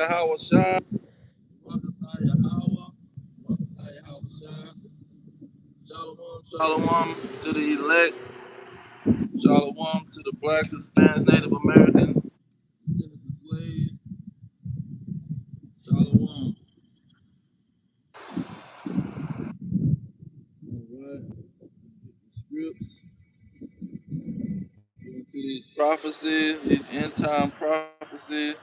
Yahweh Shai, Yahweh, Shai. Shalom, shalom to the elect, shalom to the blacks, Hispanics, Native Americans, citizen slaves, shalom. All right, scripts, into these prophecies, these end time prophecies.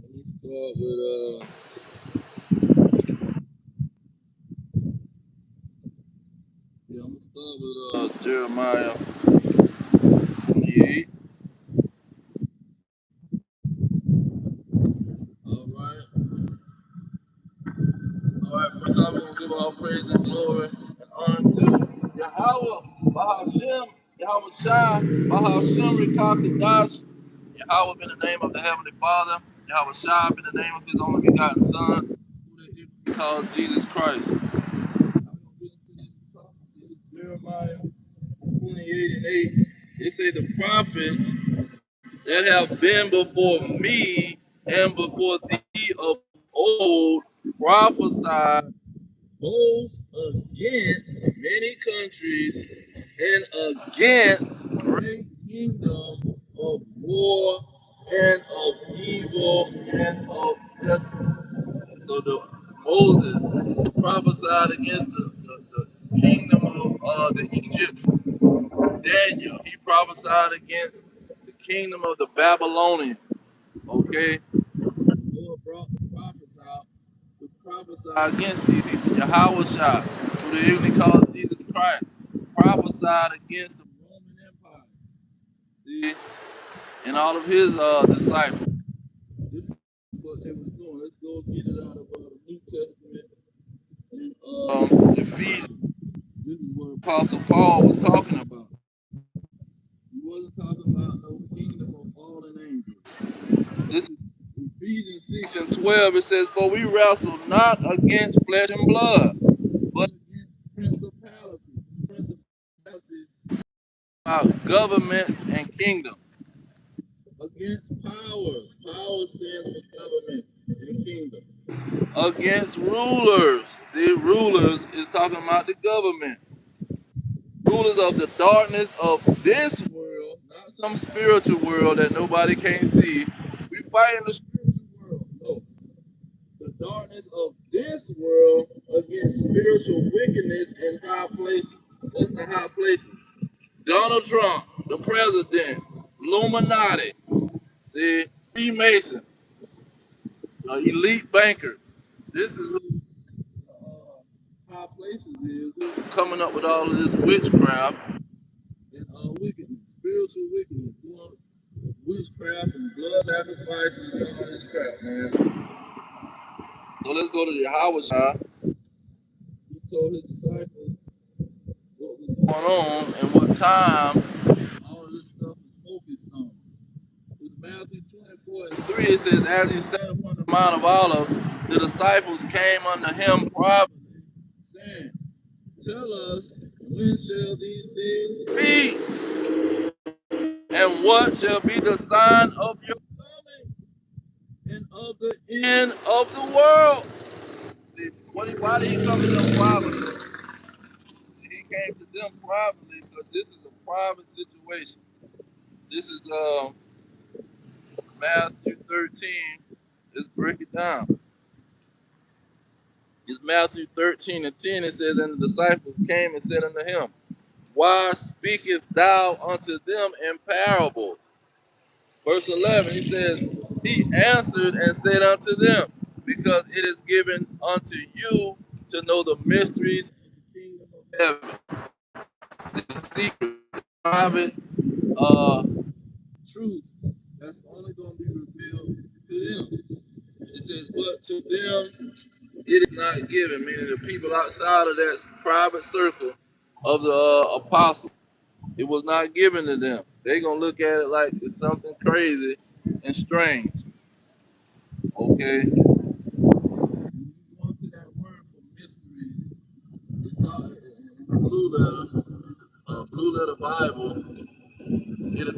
Let me start with I'm gonna start with Jeremiah 28. All right. All right, first I'm going to give all praise and glory and honor to Yahweh, Bahashem, Yahweh Shai, Bahashem, Rekakadash, Yahweh in the name of the Heavenly Father, Yahweh Shai in the name of His only begotten Son, who they called Jesus Christ. I'm going to get into this prophecy, Jeremiah 28 and 8. It say the prophets that have been before me and before thee of old prophesied both against many countries and against great kingdoms of war and of evil and of pestilence. So the Moses prophesied against the kingdom of the Egyptians. Daniel, he prophesied against the kingdom of the Babylonians. Okay, the Lord brought the prophets out to prophesy against these people. Yahweh Shai, who they even call Jesus Christ, prophesied against the Roman Empire. See, and all of his disciples. This is what they was doing. Let's go get it out of the New Testament and Ephesians. This is what Apostle Paul was talking about. He wasn't talking about no kingdom of fallen angels. This is Ephesians 6 and 12. It says, "For we wrestle not against flesh and blood, but against principalities, about governments and kingdoms, against powers. Power stands for government and kingdom. Against rulers. See, rulers is talking about the government. Rulers of the darkness of this world, not some spiritual world that nobody can see. We fight in the spiritual world. No, the darkness of this world against spiritual wickedness in high places. What's the high places? Donald Trump, the president, Illuminati, see, Freemason, elite bankers. This is who high places is who coming up with all of this witchcraft and wickedness, spiritual wickedness, doing witchcraft and blood sacrifices and all this crap, man. So let's go to the Yahweh Shai. He told his disciples what was going on and what time all of this stuff is focused on. It's Matthew 24 and 3. It says, as he sat upon the Mount of Olives, the disciples came unto him privately, saying, tell us, when shall these things be? And what shall be the sign of your coming and of the end of the world? Why did he come to them privately? He came to them privately because this is a private situation. This is Matthew 13. Let's break it down. It's Matthew 13 and 10. It says, and the disciples came and said unto him, why speakest thou unto them in parables? Verse 11, he says, he answered and said unto them, because it is given unto you to know the mysteries of the kingdom of heaven. The secret, private truth that's only going to be revealed to them. It says, but to them it is not given, meaning the people outside of that private circle of the apostle. It was not given to them. They're going to look at it like it's something crazy and strange. Okay? When you go into that word for mysteries, it's not in the blue letter Bible.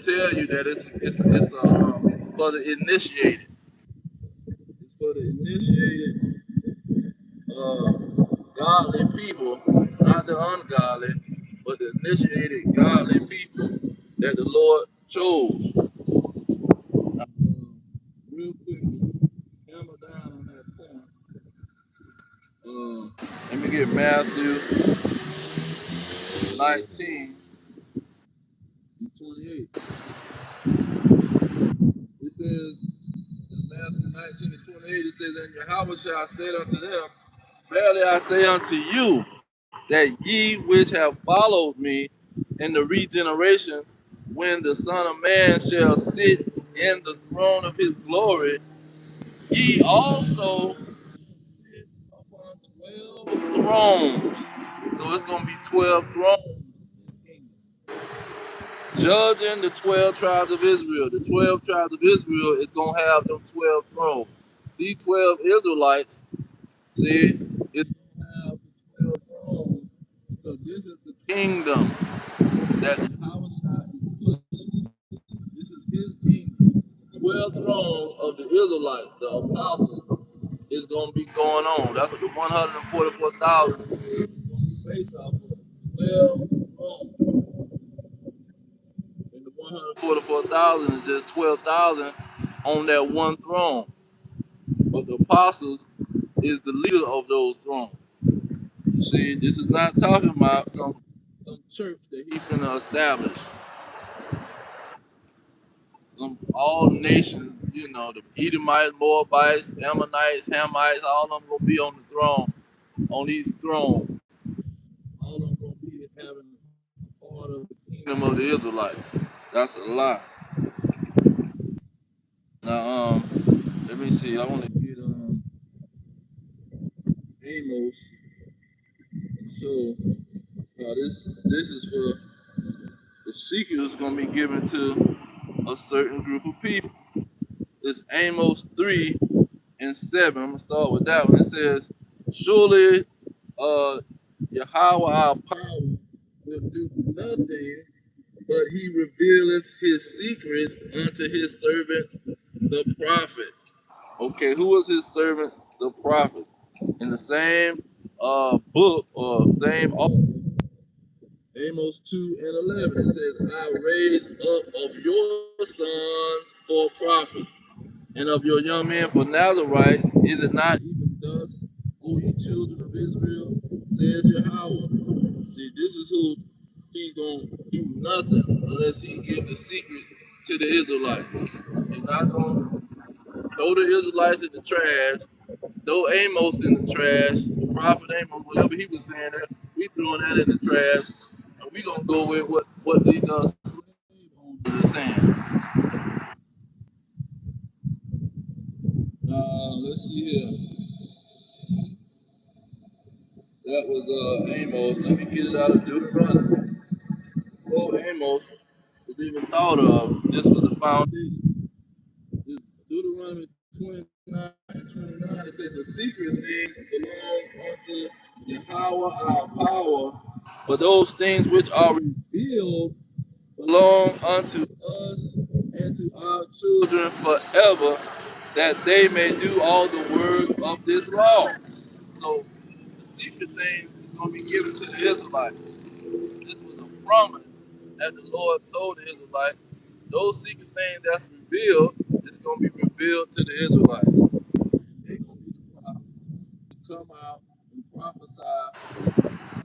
tell you that it's for the initiated. It's for the initiated, godly people, not the ungodly, but the initiated godly people that the Lord chose. Now, real quick, just hammer down on that point. Let me get Matthew 19 and 28. It says, it's Matthew 19 and 28, it says, and Yahweh shall say unto them, verily I say unto you, that ye which have followed me in the regeneration, when the Son of Man shall sit in the throne of his glory, ye also sit upon 12 thrones. So it's going to be 12 thrones. Judging the 12 tribes of Israel. The 12 tribes of Israel is going to have them 12 thrones. These 12 Israelites, see, it's going to have the 12 thrones because this is the kingdom that the house is pushing. This is his kingdom. 12 thrones of the Israelites, the apostles, is going to be going on. That's what the 144,000 is based off of. 12 thrones. And the 144,000 is just 12,000 on that one throne. But the apostles is the leader of those thrones. You see, this is not talking about some church that he finna establish. Some all nations, you know, the Edomites, Moabites, Ammonites, Hamites, all of them gonna be on the throne, on these thrones. All of them gonna be having a part of the kingdom of the Israelites. That's a lie. Now, let me see. I want to get Amos and show how this is for the secret is gonna be given to a certain group of people. It's Amos 3:7. I'm gonna start with that one. It says, surely Yahweh our power will do nothing, but he revealeth his secrets unto his servants, the prophets. Okay, who was his servants? The prophets. In the same book or same author, Amos 2:11, it says, I raise up of your sons for prophets, and of your young men for Nazarites. Is it not even thus, O ye children of Israel, says Yahweh? See, this is who he's going to do nothing unless he give the secret to the Israelites. He's not going to throw the Israelites in the trash, throw Amos in the trash, the prophet Amos, whatever he was saying, that we throwing that in the trash, and we going to go with what these slave owners are saying. Let's see here. That was Amos. Let me get it out of Deuteronomy. Before Amos was even thought of, this was the foundation. This Deuteronomy 29 and 29, it says, the secret things belong unto Yahweh our power, but those things which are revealed belong unto us and to our children forever, that they may do all the words of this law. So the secret thing is going to be given to the Israelites. This was a promise that the Lord told the Israelites. Those secret things that's revealed is going to be revealed to the Israelites. They're going to be the prophets to come out and prophesy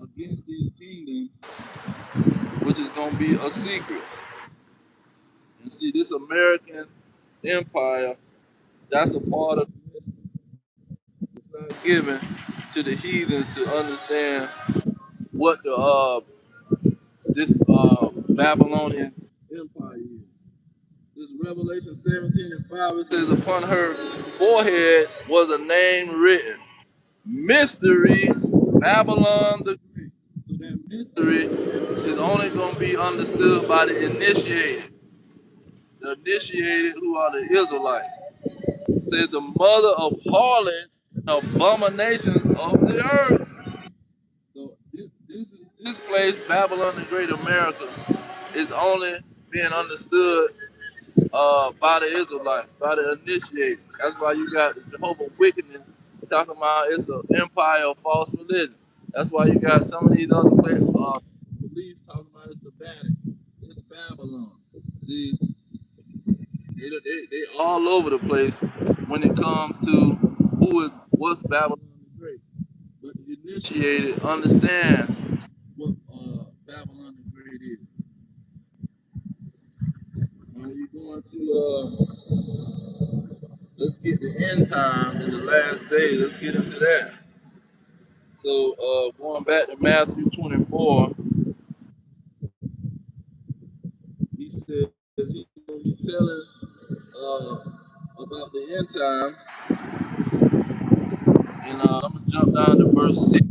against these kingdoms, which is going to be a secret. And see, this American empire, that's a part of the mystery. It's not given to the heathens to understand what the this Babylonian empire is. This Revelation 17:5, it says, upon her forehead was a name written, Mystery Babylon the Great. So that mystery is only going to be understood by the initiated. The initiated who are the Israelites. It says the mother of harlots and abominations of the earth. So this place, Babylon the Great America, is only being understood by the Israelites, by the initiated. That's why you got the Jehovah wickedness talking about it's an empire of false religion. That's why you got some of these other beliefs talking about it's the Vatican, it's Babylon. See, they all over the place when it comes to what's Babylon the Great. But the initiated understand what Babylon the Great is. Now you're going to let's get the end time in the last days. Let's get into that. So going back to Matthew 24, he says he's gonna be telling about the end times. And I'm gonna jump down to verse 6.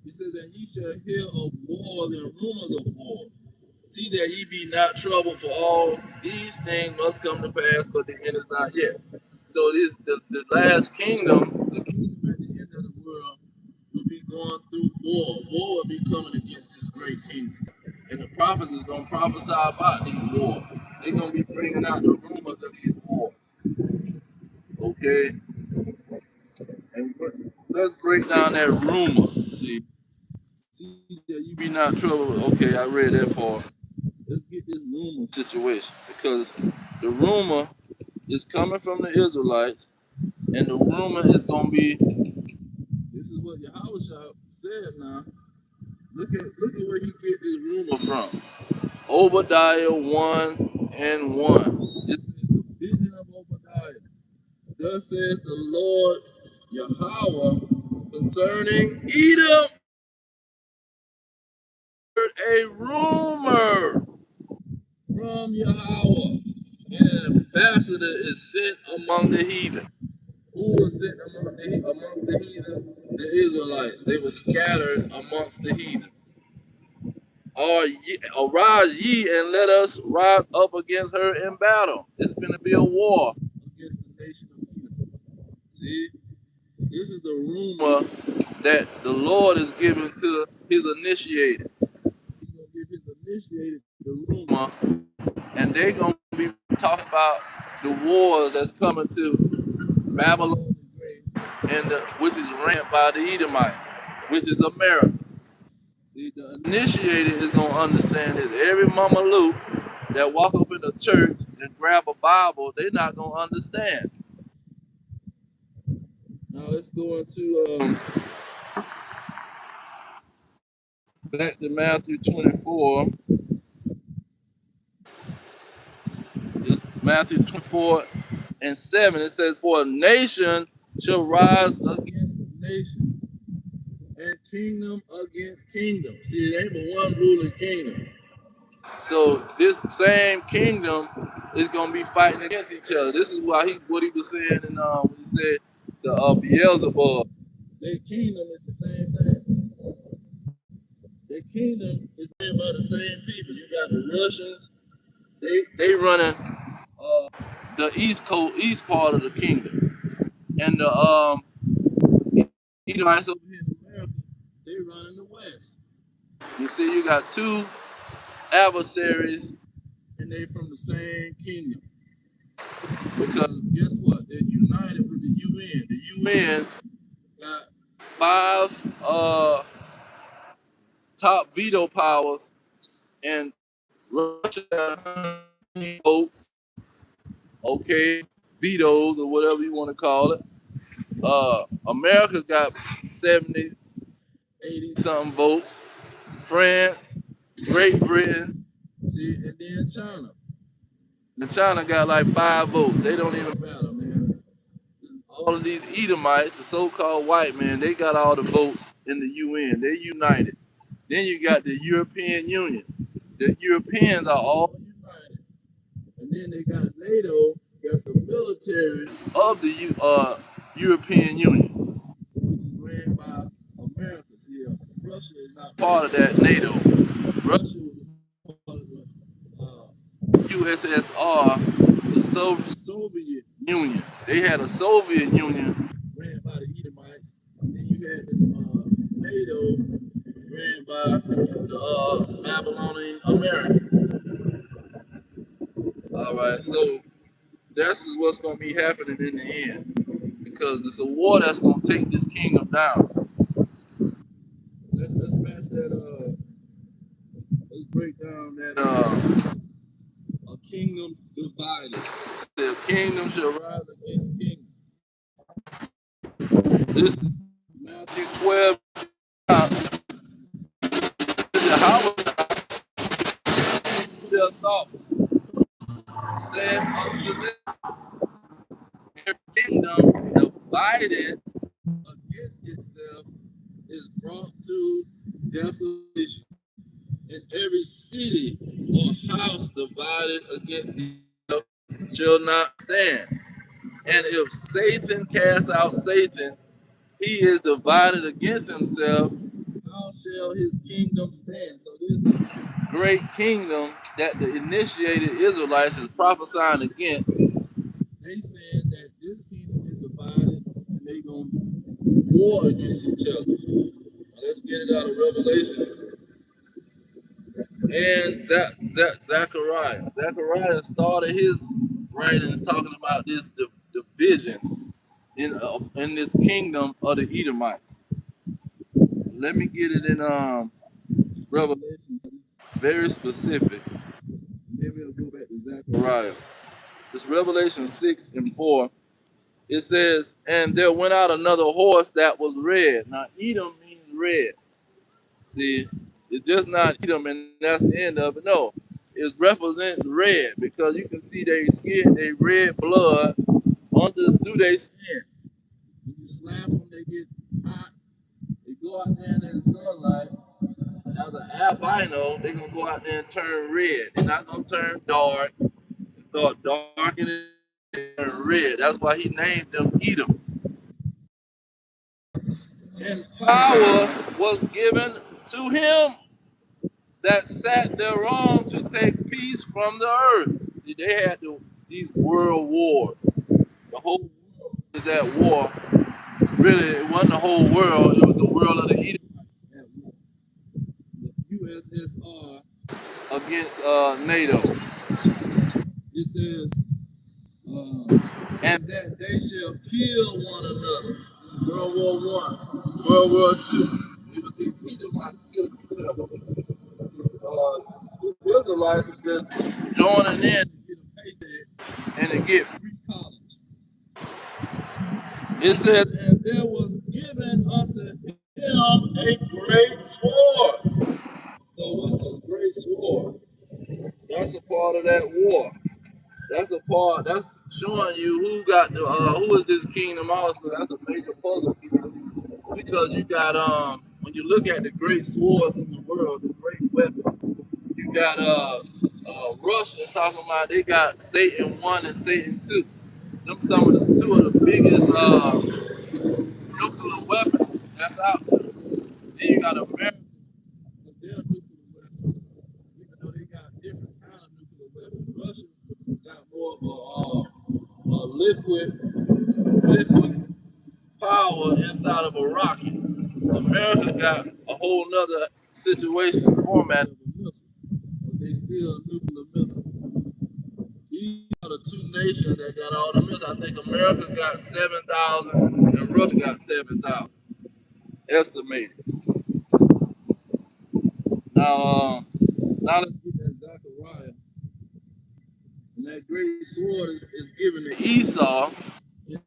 He says that ye shall hear of wars and rumors of war. See that ye be not troubled, for all these things must come to pass, but the end is not yet. So this the last kingdom, the kingdom at the end of the world, will be going through war. War will be coming against this great kingdom. And the prophets is going to prophesy about these wars. They're going to be bringing out the rumors of these wars. Okay? And let's break down that rumor. See that you be not troubled. Okay, I read that part. Let's get this rumor situation because the rumor is coming from the Israelites, and the rumor is going to be. This is what Yahweh said now. Look at where you get this rumor from. Obadiah 1 and 1. This is the vision of Obadiah. Thus says the Lord Yahweh concerning Edom. A rumor from Yahweh. And an ambassador is sent among the heathen. Who was sent among the heathen? The Israelites. They were scattered amongst the heathen. Arise ye and let us rise up against her in battle. It's going to be a war against the nation of Edom. See, this is the rumor that the Lord is giving to his initiated. He's going to give his initiated the rumor, and they're going to be talking about the war that's coming to Babylon the Great, and which is ran by the Edomites, which is America. The initiated is gonna understand this. Every mama Luke that walk up in the church and grab a Bible, they're not gonna understand. Now let's go into back to Matthew 24. Just Matthew 24 and 7. It says, "For a nation shall rise against a nation, and kingdom against kingdom." See, it ain't but one ruling kingdom. So this same kingdom is gonna be fighting against each other. This is why what he was saying in when he said the Beelzebub. Their kingdom is the same thing. Their kingdom is ran by the same people. You got the Russians. They running the east part of the kingdom, and the Edomites over here in America, they running the west. You see, you got two adversaries, and they from the same kingdom. Because guess what? They're united with the UN. The UN got five top veto powers, and Russia got 100 votes, okay, vetoes or whatever you want to call it. America got 70, 80 something votes. France, Great Britain, see, and then China. And China got like 5 votes. They don't even matter, man. All of these Edomites, the so-called white men, they got all the votes in the UN. They're united. Then you got the European Union. The Europeans are all united. And then they got NATO, that's the military of the European Union, which is ran by America. See, Russia is not part of that NATO. Russia was part of the USSR, the Soviet Union. They had a Soviet Union ran by the Edomites. And then you had the NATO ran by the Babylonian Americans. All right, so that's is what's going to be happening in the end because it's a war that's going to take this kingdom down. Let's match that. Let's break down that. A kingdom divided. The kingdom shall rise against kingdom. This is Matthew 12. How their thoughts said unto this kingdom divided against itself is brought to desolation, and every city or house divided against itself shall not stand. And if Satan casts out Satan, he is divided against himself. How shall his kingdom stand? So this great kingdom that the initiated Israelites is prophesying against, they saying that this kingdom is divided and they gonna war against each other. Now let's get it out of Revelation and Zechariah. Zechariah started his writings talking about this division in this kingdom of the Edomites. Let me get it in Revelation. It's very specific. Maybe we'll go back to Zechariah. It's Revelation 6 and 4. It says, and there went out another horse that was red. Now, Edom means red. See, it's just not Edom and that's the end of it. No, it represents red because you can see their skin, their red blood through their skin. When you slap them, they get hot. They go out there in the sunlight. As an albino, they're going to go out there and turn red. They're not going to turn dark. They start darkening and turn red. That's why he named them Edom. And power was given to him that sat thereon to take peace from the earth. See, they had these world wars. The whole world is at war. Really, it wasn't the whole world. It was the world of the Edomites at war. The USSR against NATO. It says, and that they shall kill one another. World War One, World War Two. It was the Edomites killing each other. The Israelites are just joining in to get a paycheck and to get free college. It says, and there was given unto him a great sword. So what's this great sword? That's a part of that war. That's a part. That's showing you who is this kingdom also. That's a major puzzle because you got when you look at the great swords in the world, the great weapons. You got Russia talking about they got Satan 1 and Satan 2. Them some of the two of the biggest nuclear weapons that's out there. Then you got America with their nuclear weapons. Even though they got different kind of nuclear weapons, Russia got more of a liquid power inside of a rocket. America got a whole nother situation format of a missile, but they still nuclear missile. These are the two nations that got all the missiles. I think America got 7,000 and Russia got 7,000 estimated. Now let's get that Zechariah. And that great sword is given to Esau in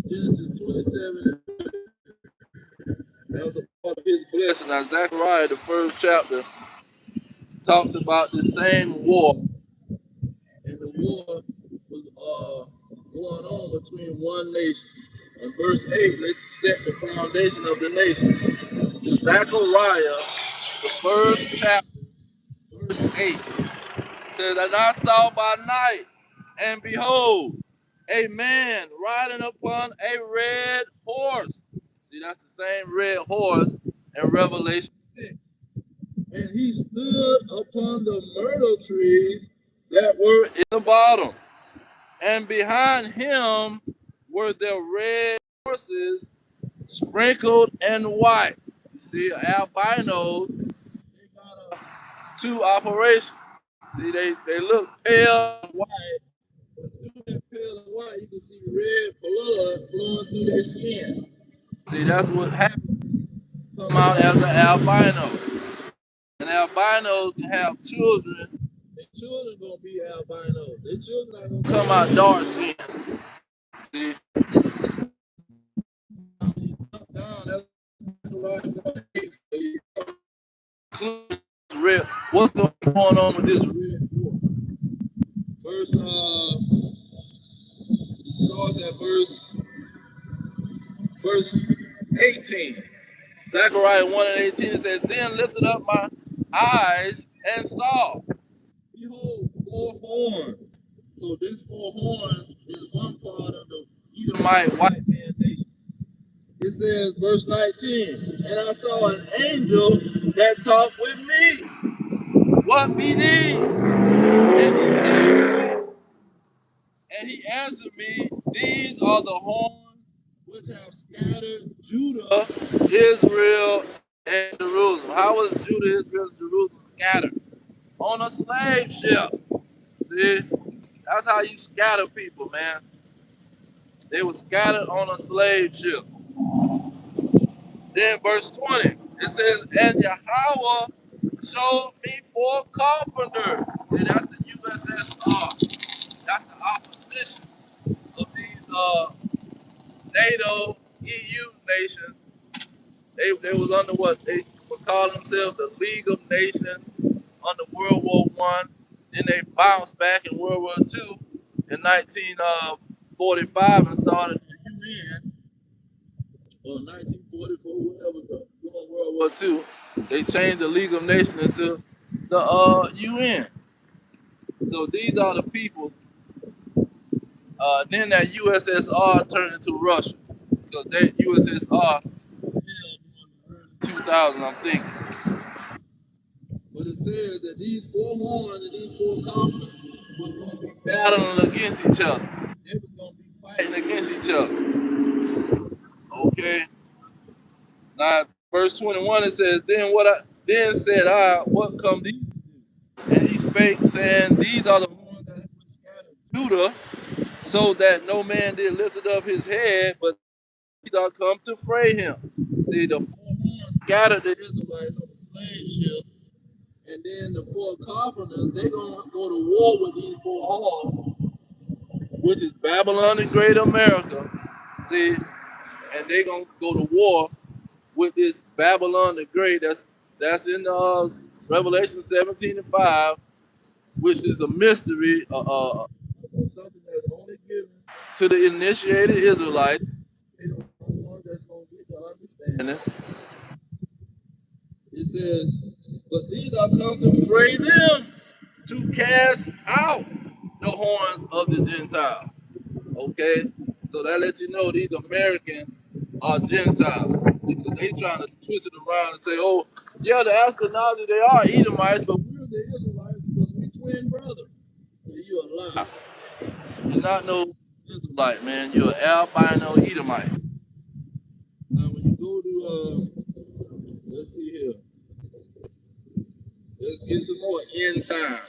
Genesis 27. That was a part of his blessing. Now Zechariah, the first chapter, talks about the same war. And the war was going on between one nation. In verse 8, let's set the foundation of the nation. Zechariah, the first chapter, verse 8, says, and I saw by night, and behold, a man riding upon a red horse. See, that's the same red horse in Revelation 6. And he stood upon the myrtle trees that were in the bottom. And behind him were the red horses sprinkled in white. You see, albino, they got two operations. See, they look pale and white, but through that pale and white, you can see red blood flowing through their skin. See, that's what happens. Come out as an albino. And albinos can have children. Their children gonna be albinos. Their children are gonna come out dark skinned. See, down, red. What's going on with this red horse? Verse starts at verse 18. Zechariah 1 and 18 says, Then lifted up my eyes and saw, behold, four horns. So this four horns is one part of the Edomite white man nation. It says, verse 19, and I saw an angel that talked with me. What be these? And he answered me, These are the horns which have scattered Judah, Israel, and Jerusalem. How was Judah, Israel, and Jerusalem scattered? On a slave ship. See? That's how you scatter people, man. They were scattered on a slave ship. Then verse 20, it says, And Yahweh showed me four carpenters. And that's the USSR. That's the opposition of these NATO, EU nations. They was under what they was calling themselves the League of Nations under World War One. Then they bounced back in World War Two in 1945 and started the UN. Or 1944, whatever, during World War Two, they changed the League of Nations into the UN. So these are the peoples. Then that USSR turned into Russia because that USSR failed in the early 2000s, I'm thinking. But it says that these four horns and these four companies was going to be battling against each other. They was going to be fighting against each other. Okay. Now, verse 21 it says, Then said I, what come these to do? And he spake, saying, These are the horns that have scattered Judah, so that no man did lift up his head, but these are come to fray him. See, the four horns scattered the Israelites on the slave ship, and then the four carpenters, they're going to go to war with these four horns, which is Babylon and Great America. See, and they're going to go to war with this Babylon the Great. That's in Revelation 17 and 5, which is a mystery, something that's only given to the initiated Israelites. They don't know that's going to get the understanding. It says, but these are come to fray them, to cast out the horns of the Gentiles. Okay? So that lets you know these Americans are Gentiles. Because they trying to twist it around and say, oh, yeah, the Ashkenazi, they are Edomites, but we're the Israelites because we twin brothers. So you're a lie. You're not no Israelite, man. You're an albino Edomite. Now, when you go to, let's see here. Let's get some more end time.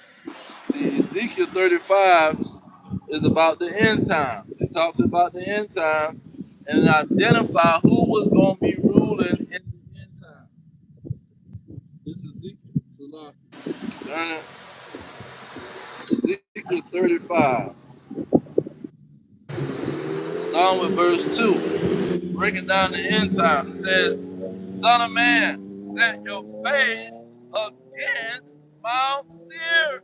See, Ezekiel 35 is about the end time. It talks about the end time and identify who was going to be ruling in the end time. This is Ezekiel. Salah. Learn it. Ezekiel 35. Starting with verse 2. Breaking down the end time. It says, Son of man, set your face against Mount Seir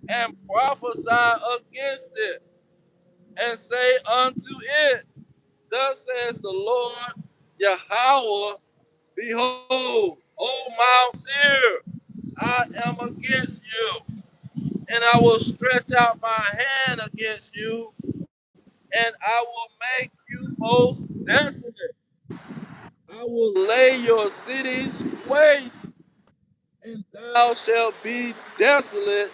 and prophesy against it, and say unto it, Thus says the Lord Yahweh, Behold, O Mount Seir, I am against you, and I will stretch out my hand against you, and I will make you most desolate. I will lay your cities waste, and thou shalt be desolate,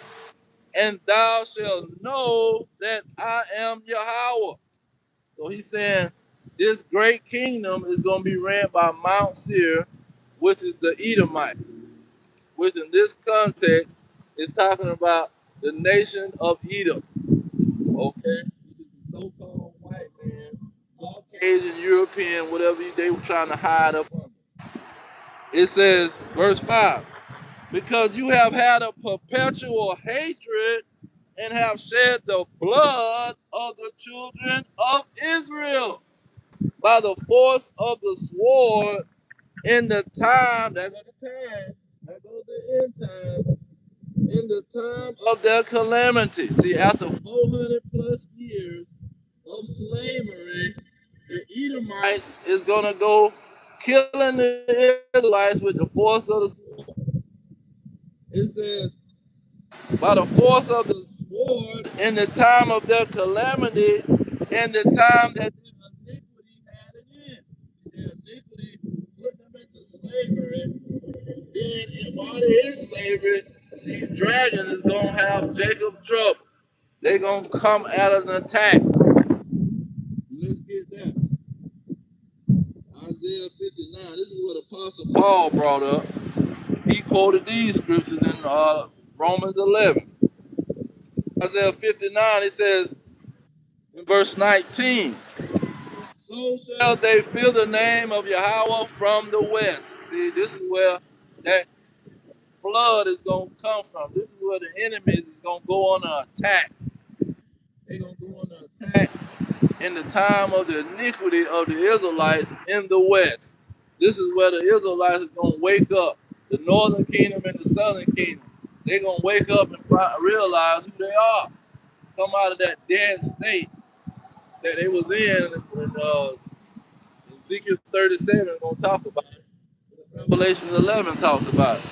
and thou shalt know that I am Yahweh. So he's saying this great kingdom is going to be ran by Mount Seir, which is the Edomite, which in this context It's talking about the nation of Edom. Okay, which is the so-called white man, Caucasian, European, whatever they were trying to hide up under. It says, verse 5, because you have had a perpetual hatred and have shed the blood of the children of Israel by the force of the sword in the time, that goes the time, that goes the end time, in the time of their calamity. See, after 400 plus years of slavery, the Edomites is going to go killing the Israelites with the force of the sword. It says, by the force of the sword in the time of their calamity, in the time that their iniquity had it in. Their iniquity put them into slavery. Then, while they're in slavery, these dragons is going to have Jacob trouble. They're going to come out of an attack. Let's get that. Isaiah 59. This is what Apostle Paul brought up. He quoted these scriptures in Romans 11. Isaiah 59, it says in verse 19, so shall they fear the name of Yahweh from the west. See, this is where that flood is going to come from. This is where the enemy is going to go on an attack. They're going to go on an attack in the time of the iniquity of the Israelites in the west. This is where the Israelites is going to wake up. The northern kingdom and the southern kingdom. They're going to wake up and realize who they are. Come out of that dead state that they was in Ezekiel 37 is going to talk about it. Revelation 11 talks about it.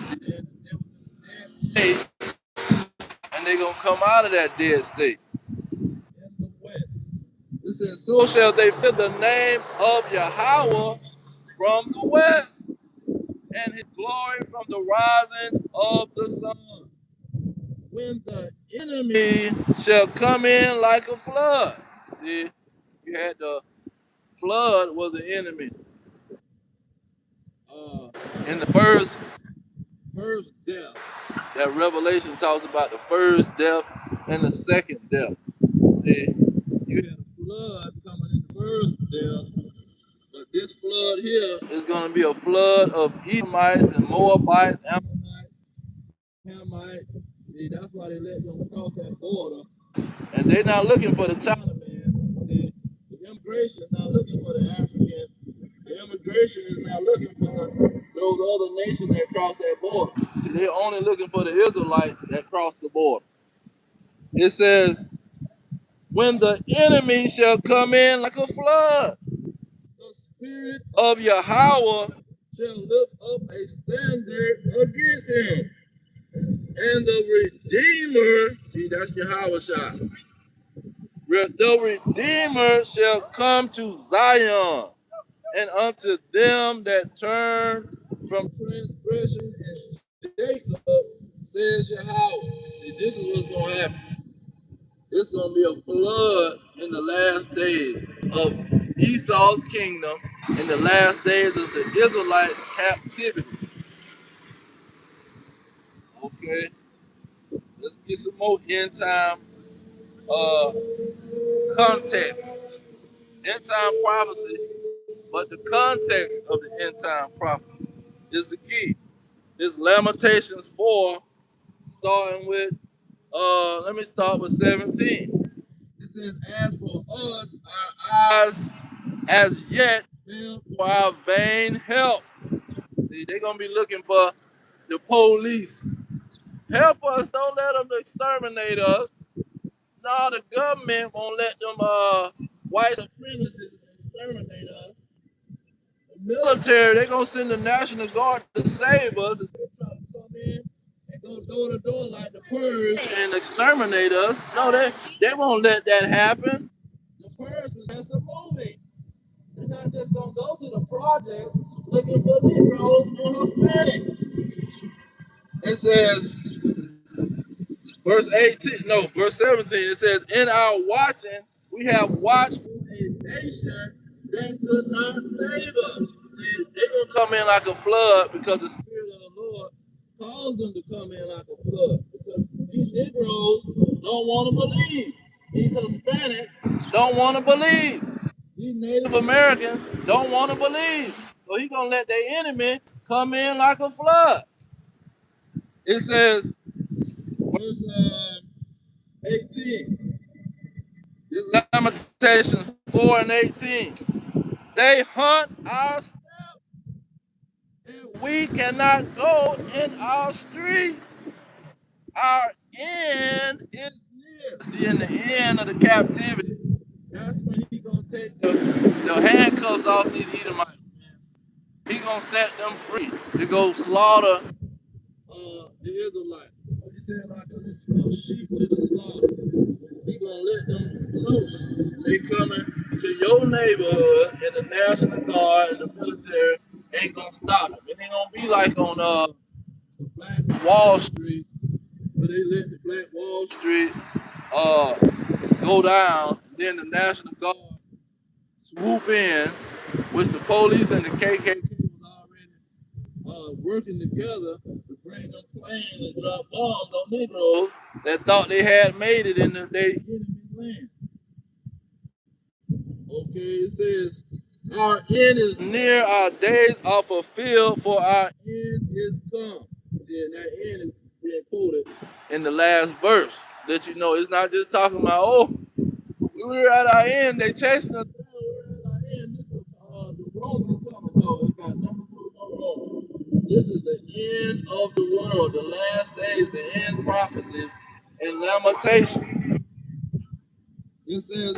See, they're in a dead state, and they're going to come out of that dead state in the west. It says, so shall they fear the name of Yahweh from the west, and his glory from the rising of the sun. When the enemy shall come in like a flood. See, you had the flood was the enemy. In the first death, that Revelation talks about the first death and the second death. See, you had a flood coming in the first death, but this flood here is going to be a flood of Edomites and Moabites, Ammonites, Hamites. See, that's why they let them cross that border. And they're not looking for the Chinaman. See, the immigration not looking for the African. The immigration is not looking for those other nations that cross that border. See, they're only looking for the Israelites that cross the border. It says, when the enemy shall come in like a flood, the spirit of Yahweh shall lift up a standard against him. And the Redeemer, see, that's Yahweh shot. The Redeemer shall come to Zion, and unto them that turn from transgression in Jacob, says Yahweh. See, this is what's going to happen. It's going to be a flood in the last days of Esau's kingdom, in the last days of the Israelites' captivity. Okay, let's get some more end time context. End time prophecy, but the context of the end time prophecy is the key. It's Lamentations 4, starting with, let me start with 17. It says, as for us, our eyes as yet for our vain help. See, they're going to be looking for the police. Help us, don't let them exterminate us. No, the government won't let them white supremacists exterminate us. The military, they're going to send the National Guard to save us. If they try to come in and go door to door like the purge and exterminate us, no, they won't let that happen. The purge was just a movie. They're not just going to go to the projects looking for Negroes and Hispanics. It says, verse 17, it says, in our watching, we have watched for a nation that could not save us. They're going to come in like a flood because the Spirit of the Lord caused them to come in like a flood because these Negroes don't want to believe. These Hispanics don't want to believe. These Native Americans don't want to believe. So he's going to let their enemy come in like a flood. It says, verse 18, this Lamentations 4 and 18. They hunt our steps, and we cannot go in our streets. Our end is near. See, in the end of the captivity, that's when he's going to take the handcuffs off these Edomites. He gonna set them free to go slaughter the Israelites. He said like a sheep to the slaughter. He gonna let them loose. They coming to your neighborhood, and the National Guard and the military ain't gonna stop them. It ain't gonna be like on the Black Wall Street, where they let the Black Wall Street go down, and then the National Guard swoop in, which the police and the KKK was already working together to bring them planes and drop bombs on Negroes that thought they had made it in their enemy's land. Okay, it says, our end is near, our days are fulfilled, for our end is come. See, and that end is being quoted in the last verse. That you know, it's not just talking about, oh, we were at our end, they chasing us down, we were at our end. This is the Romans coming. No, it got nothing to do with no Rome. This is the end of the world, the last days, the end prophecy and lamentation. It says,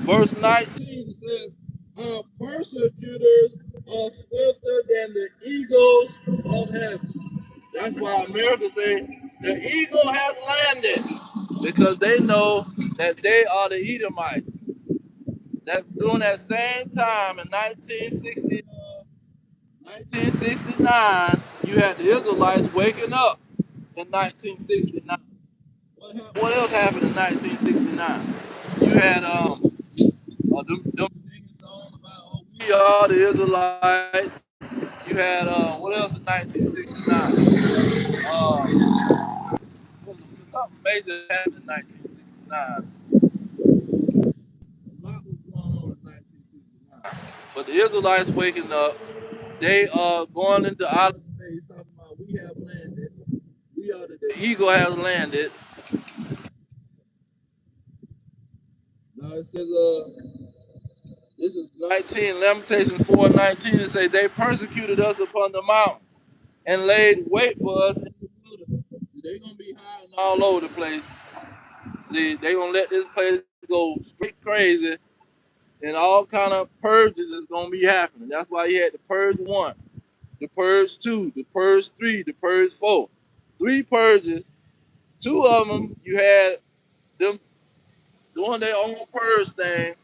verse 19, it says, our persecutors are swifter than the eagles of heaven. That's why America say the eagle has landed, because they know that they are the Edomites. That's during that same time in 1969, you had the Israelites waking up in 1969. What else happened in 1969? You had them singing songs about, oh, we are the Israelites. You had what else in 1969? Something major happened in 1969. A lot was going on in 1969. But the Israelites waking up, they are going into outer space, talking about we have landed. We are the eagle has landed. Now it says this is 19 Lamentations 4:19. It say they persecuted us upon the mountain and laid wait for us in the wilderness. See, they're gonna be hiding all over the place. See, they're gonna let this place go straight crazy, and all kind of purges is gonna be happening. That's why you had the purge 1, the purge 2, the purge 3, the purge 4. 3 purges. 2 of them you had them doing their own purge thing.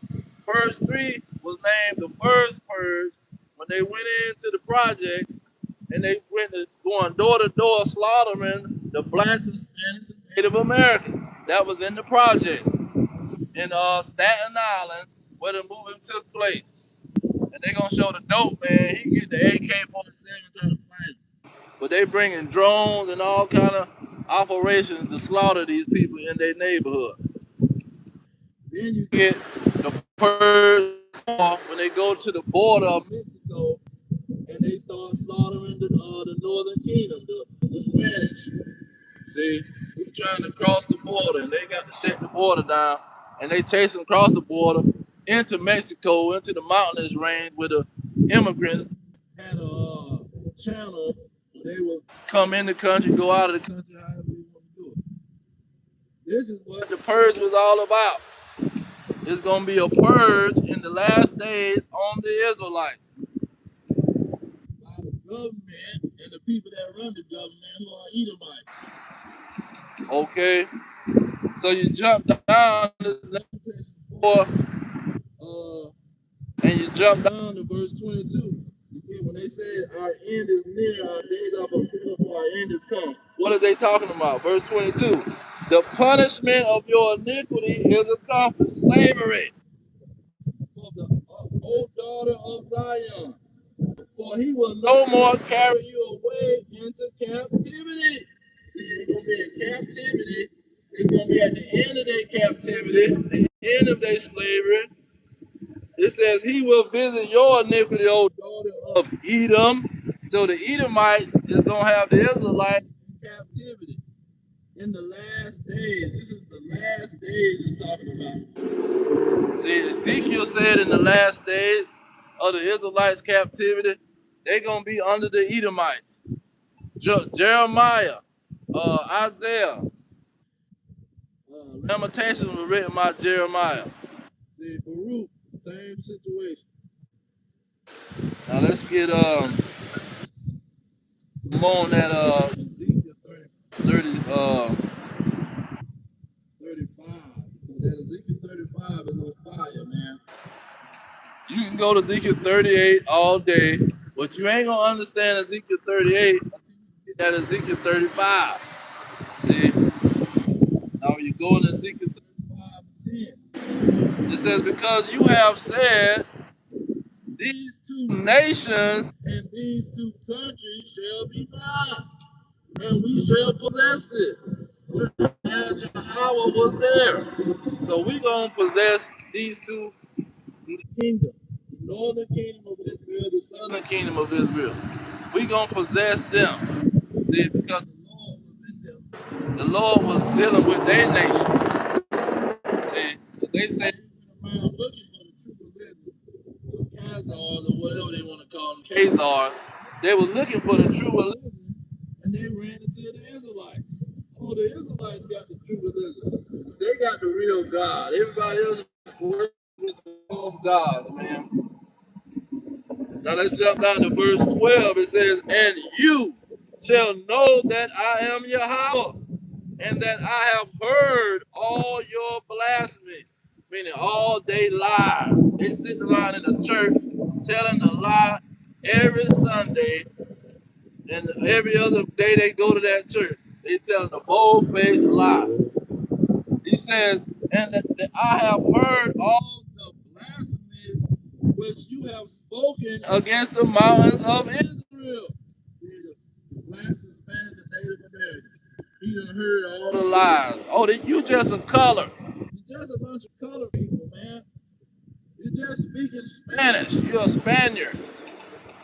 Purge 3 was named the first purge when they went into the projects and they went to going door to door slaughtering the blacks, Hispanics, and Native Americans. That was in the project in Staten Island where the movie took place. And they gonna show the dope man. He get the AK-47 trying to fight him. But they bringing drones and all kind of operations to slaughter these people in their neighborhood. Then you get the purge when they go to the border of Mexico and they start slaughtering the Northern Kingdom, the Spanish. See, he's trying to cross the border, and they got to shut the border down, and they chase him across the border into Mexico, into the mountainous range where the immigrants had a channel where they would come in the country, go out of the country, however they want to do it. This is what the purge was all about. It's going to be a purge in the last days on the Israelites by the government and the people that run the government who are Edomites. Okay, so you jump down to Lamentations 4, and you jump down to verse 22. When they say our end is near, our days are fulfilled, for our end is come. What are they talking about? Verse 22. The punishment of your iniquity is accomplished. Slavery. For the old daughter of Zion. for he will no more carry you away into captivity. You're going to be in captivity. It's going to be at the end of their captivity, the end of their slavery. It says, he will visit your iniquity, O daughter of Edom. So the Edomites is going to have the Israelites in captivity in the last days. This is the last days it's talking about. See, Ezekiel said in the last days of the Israelites' captivity, they're going to be under the Edomites. Jeremiah, Isaiah, Lamentations was written by Jeremiah. See, Baruch, same situation. Now let's get more on that Ezekiel 35. So that Ezekiel 35 is on fire, man. You can go to Ezekiel 38 all day, but you ain't gonna understand Ezekiel 38 until you get that Ezekiel 35. See? Now when you go into Ezekiel 35:10, it says, because you have said, these two nations and these two countries shall be mine, and we shall possess it. And Yahweh was there. So we're going to possess these two kingdoms. The northern kingdom of Israel, the southern kingdom of Israel. We're going to possess them. See, because the Lord was in them. The Lord was dealing with their nation. See, they say they went around looking for the true religion. Khazars or whatever they want to call them, Khazars. They were looking for the true religion, and they ran into the Israelites. Oh, the Israelites got the true religion. They got the real God. Everybody else worships false gods, man. Now let's jump down to verse 12. It says, and you shall know that I am Yahweh, and that I have heard all your blasphemy, meaning all day lie. They sitting around in the church telling a lie every Sunday, and every other day they go to that church. They telling a bold-faced lie. He says, and that I have heard all the blasphemies which you have spoken against the mountains of Israel. Blacks and Spanish and Native Americans. He done heard all the lies. Oh, you just a color. You're just a bunch of color people, man. You're just speaking Spanish. You're a Spaniard.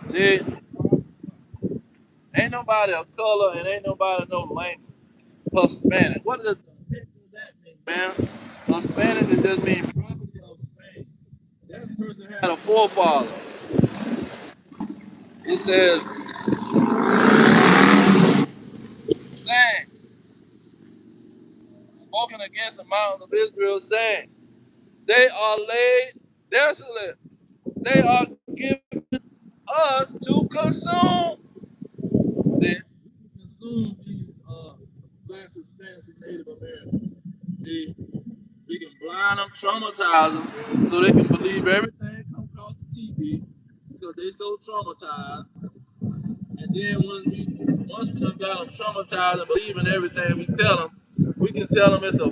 See? Ain't nobody a color and ain't nobody no language. Hispanic. What does that mean, man? Hispanic it just means property of Spain. That person had a forefather. It says, saying, spoken against the mountains of Israel, saying, they are laid desolate. They are given us to consume. See, consume these black, Hispanics, and Native Americans. See, we can blind them, traumatize them, so they can believe everything comes across the TV because they so traumatized. And then once we done got them traumatized and believing everything we tell them, we can tell them it's a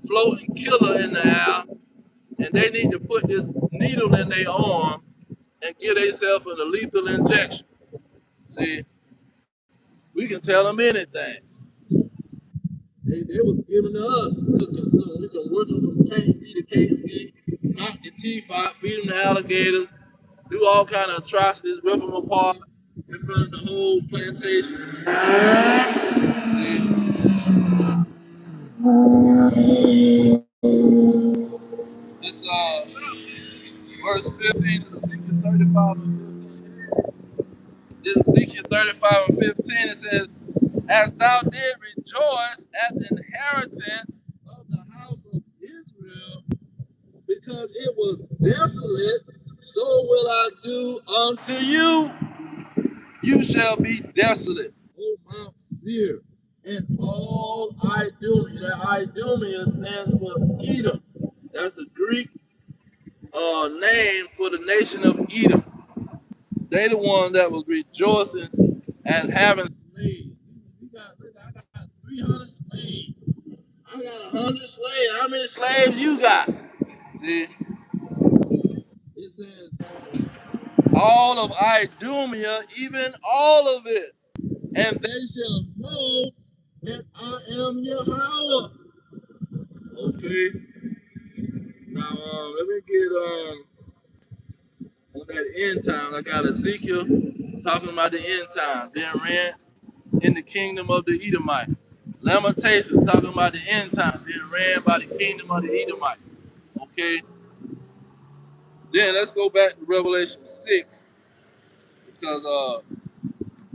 floating killer in the air, and they need to put this needle in their arm and give themselves a lethal injection. See, we can tell them anything. They was given to us to consume. We can work them from can't see to can't see, knock the teeth out, feed them to alligators, do all kind of atrocities, rip them apart in front of the whole plantation. This verse 15 of Ezekiel 35 and 15. This Ezekiel 35 and 15, it says, as thou did rejoice at the inheritance of the house of Israel, because it was desolate, so will I do unto you. You shall be desolate, O Mount Seir, and all Idumea. That Idumea stands for Edom. That's the Greek name for the nation of Edom. They the one that was rejoicing and having slaves. I got 300 slaves. I got 100 slaves. How many slaves you got? See? It says, all of Idumea, even all of it, and they shall know that I am Yahweh. Okay, now let me get on that end time. I got Ezekiel talking about the end time, being ran in the kingdom of the Edomite. Lamentations talking about the end time, being ran by the kingdom of the Edomite. Okay, then let's go back to Revelation 6, because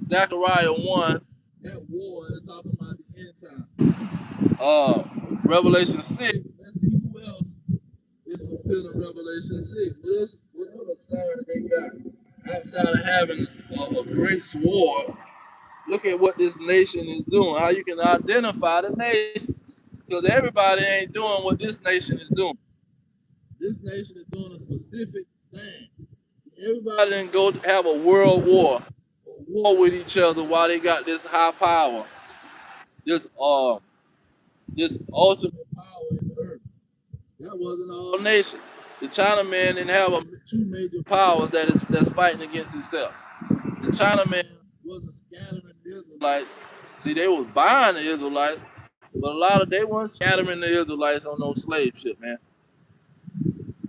Zechariah 1, that war is talking about the end time. Revelation 6, let's see who else is fulfilling Revelation 6. What other sign they got outside of having a great sword? Look at what this nation is doing, how you can identify the nation. Because everybody ain't doing what this nation is doing. This nation is doing a specific thing. Everybody didn't go to have a world war, a war with each other while they got this high power, this this ultimate power in the earth. That wasn't all nation. The Chinaman didn't have two major powers that's fighting against itself. The Chinaman wasn't scattering the Israelites. See, they was buying the Israelites, but a lot of they weren't scattering the Israelites on no slave ship, man.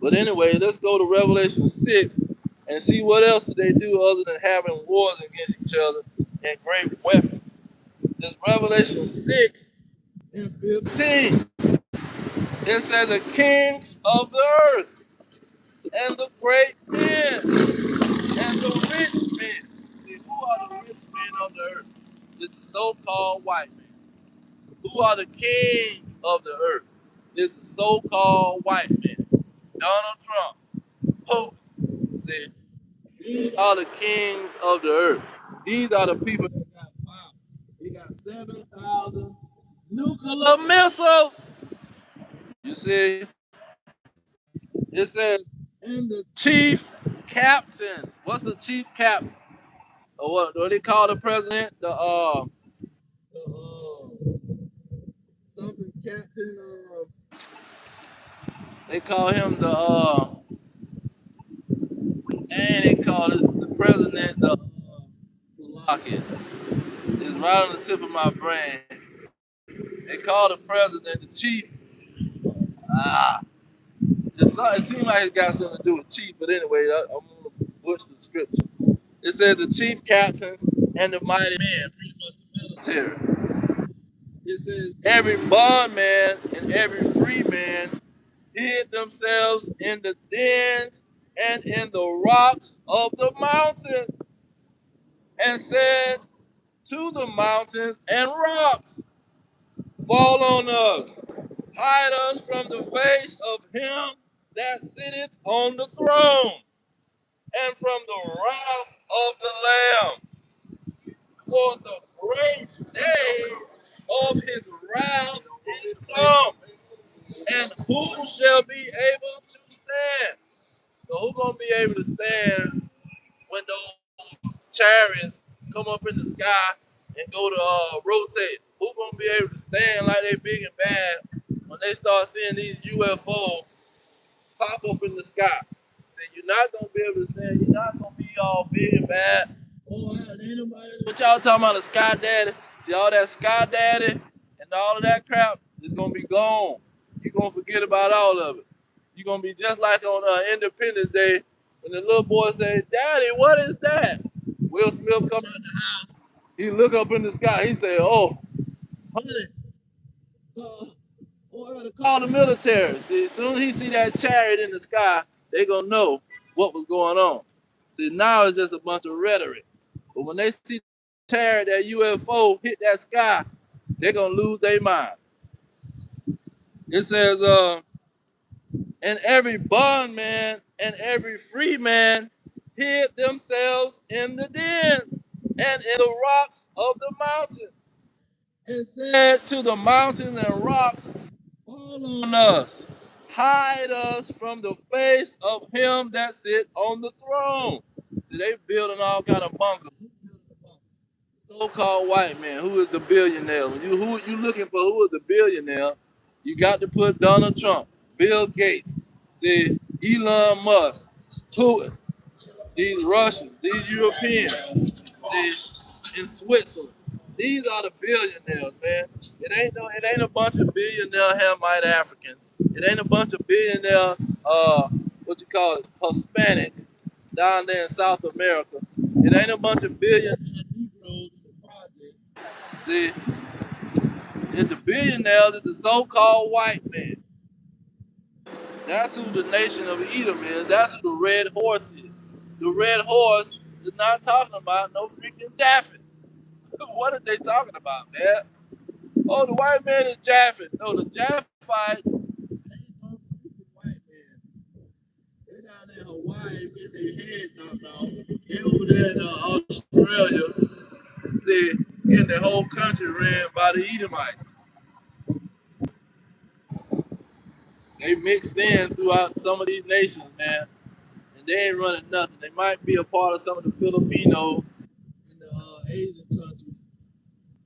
But anyway, let's go to Revelation 6 and see what else did they do other than having wars against each other and great weapons. This Revelation 6 and 15. It says the kings of the earth and the great men and the rich men. See, who are the rich men of the earth? It's the so-called white men. Who are the kings of the earth? It's the so-called white men. Donald Trump, Putin. See, these are the kings of the earth. These are the people that got power. They got 7,000 nuclear missiles. You see, it says, and the chief captains. What's the chief captain? Or what do they call the president? Something captain. They call him and they call this the president the Slovakian. It's right on the tip of my brain. They call the president the chief. Ah, it seems like it got something to do with chief, but anyway, I'm gonna butcher the scripture. It says the chief captains and the mighty men, pretty much the military. It says every bondman and every free man hid themselves in the dens and in the rocks of the mountain, and said to the mountains and rocks, fall on us, hide us from the face of him that sitteth on the throne, and from the wrath of the Lamb. For the great day of his wrath is come, and who shall be able to stand? So who gonna be able to stand when those chariots come up in the sky and go to rotate? Who gonna be able to stand like they big and bad when they start seeing these UFO pop up in the sky? See, you're not gonna be able to stand. You're not gonna be all big and bad. Oh, ain't nobody. What y'all talking about, the Sky Daddy? See, all that Sky Daddy and all of that crap is gonna be gone. You're gonna forget about all of it. You're gonna be just like on Independence Day when the little boy say, "Daddy, what is that?" Will Smith come out the house. He look up in the sky. He say, "Oh, honey, I gotta call the military." See, as soon as he see that chariot in the sky, they gonna know what was going on. See, now it's just a bunch of rhetoric. But when they see chariot, that UFO hit that sky, they're gonna lose their mind. It says, and every bondman and every free man hid themselves in the dens and in the rocks of the mountain, and said to the mountains and rocks, fall on us, hide us from the face of him that sit on the throne. See, they building all kind of bunkers. So-called white man, who is the billionaire? You looking for who is the billionaire? You got to put Donald Trump, Bill Gates, see Elon Musk, Putin. these Russians, these Europeans, see, in Switzerland. These are the billionaires, man. It ain't a bunch of billionaire Hamite Africans. It ain't a bunch of billionaire what you call it, Hispanics down there in South America. It ain't a bunch of billionaire Negroes in the project. See, it's the billionaires is the so-called white man. That's who the nation of Edom is. That's who the red horse is. The red horse is not talking about no freaking Japheth. What are they talking about, man? Oh, the white man is Japheth. No, the Japhethites ain't no freaking white man. They down there in Hawaii getting their head knocked off. They over there in Australia, see, getting the whole country ran by the Edomites. They mixed in throughout some of these nations, man. And they ain't running nothing. They might be a part of some of the Filipino in the Asian countries.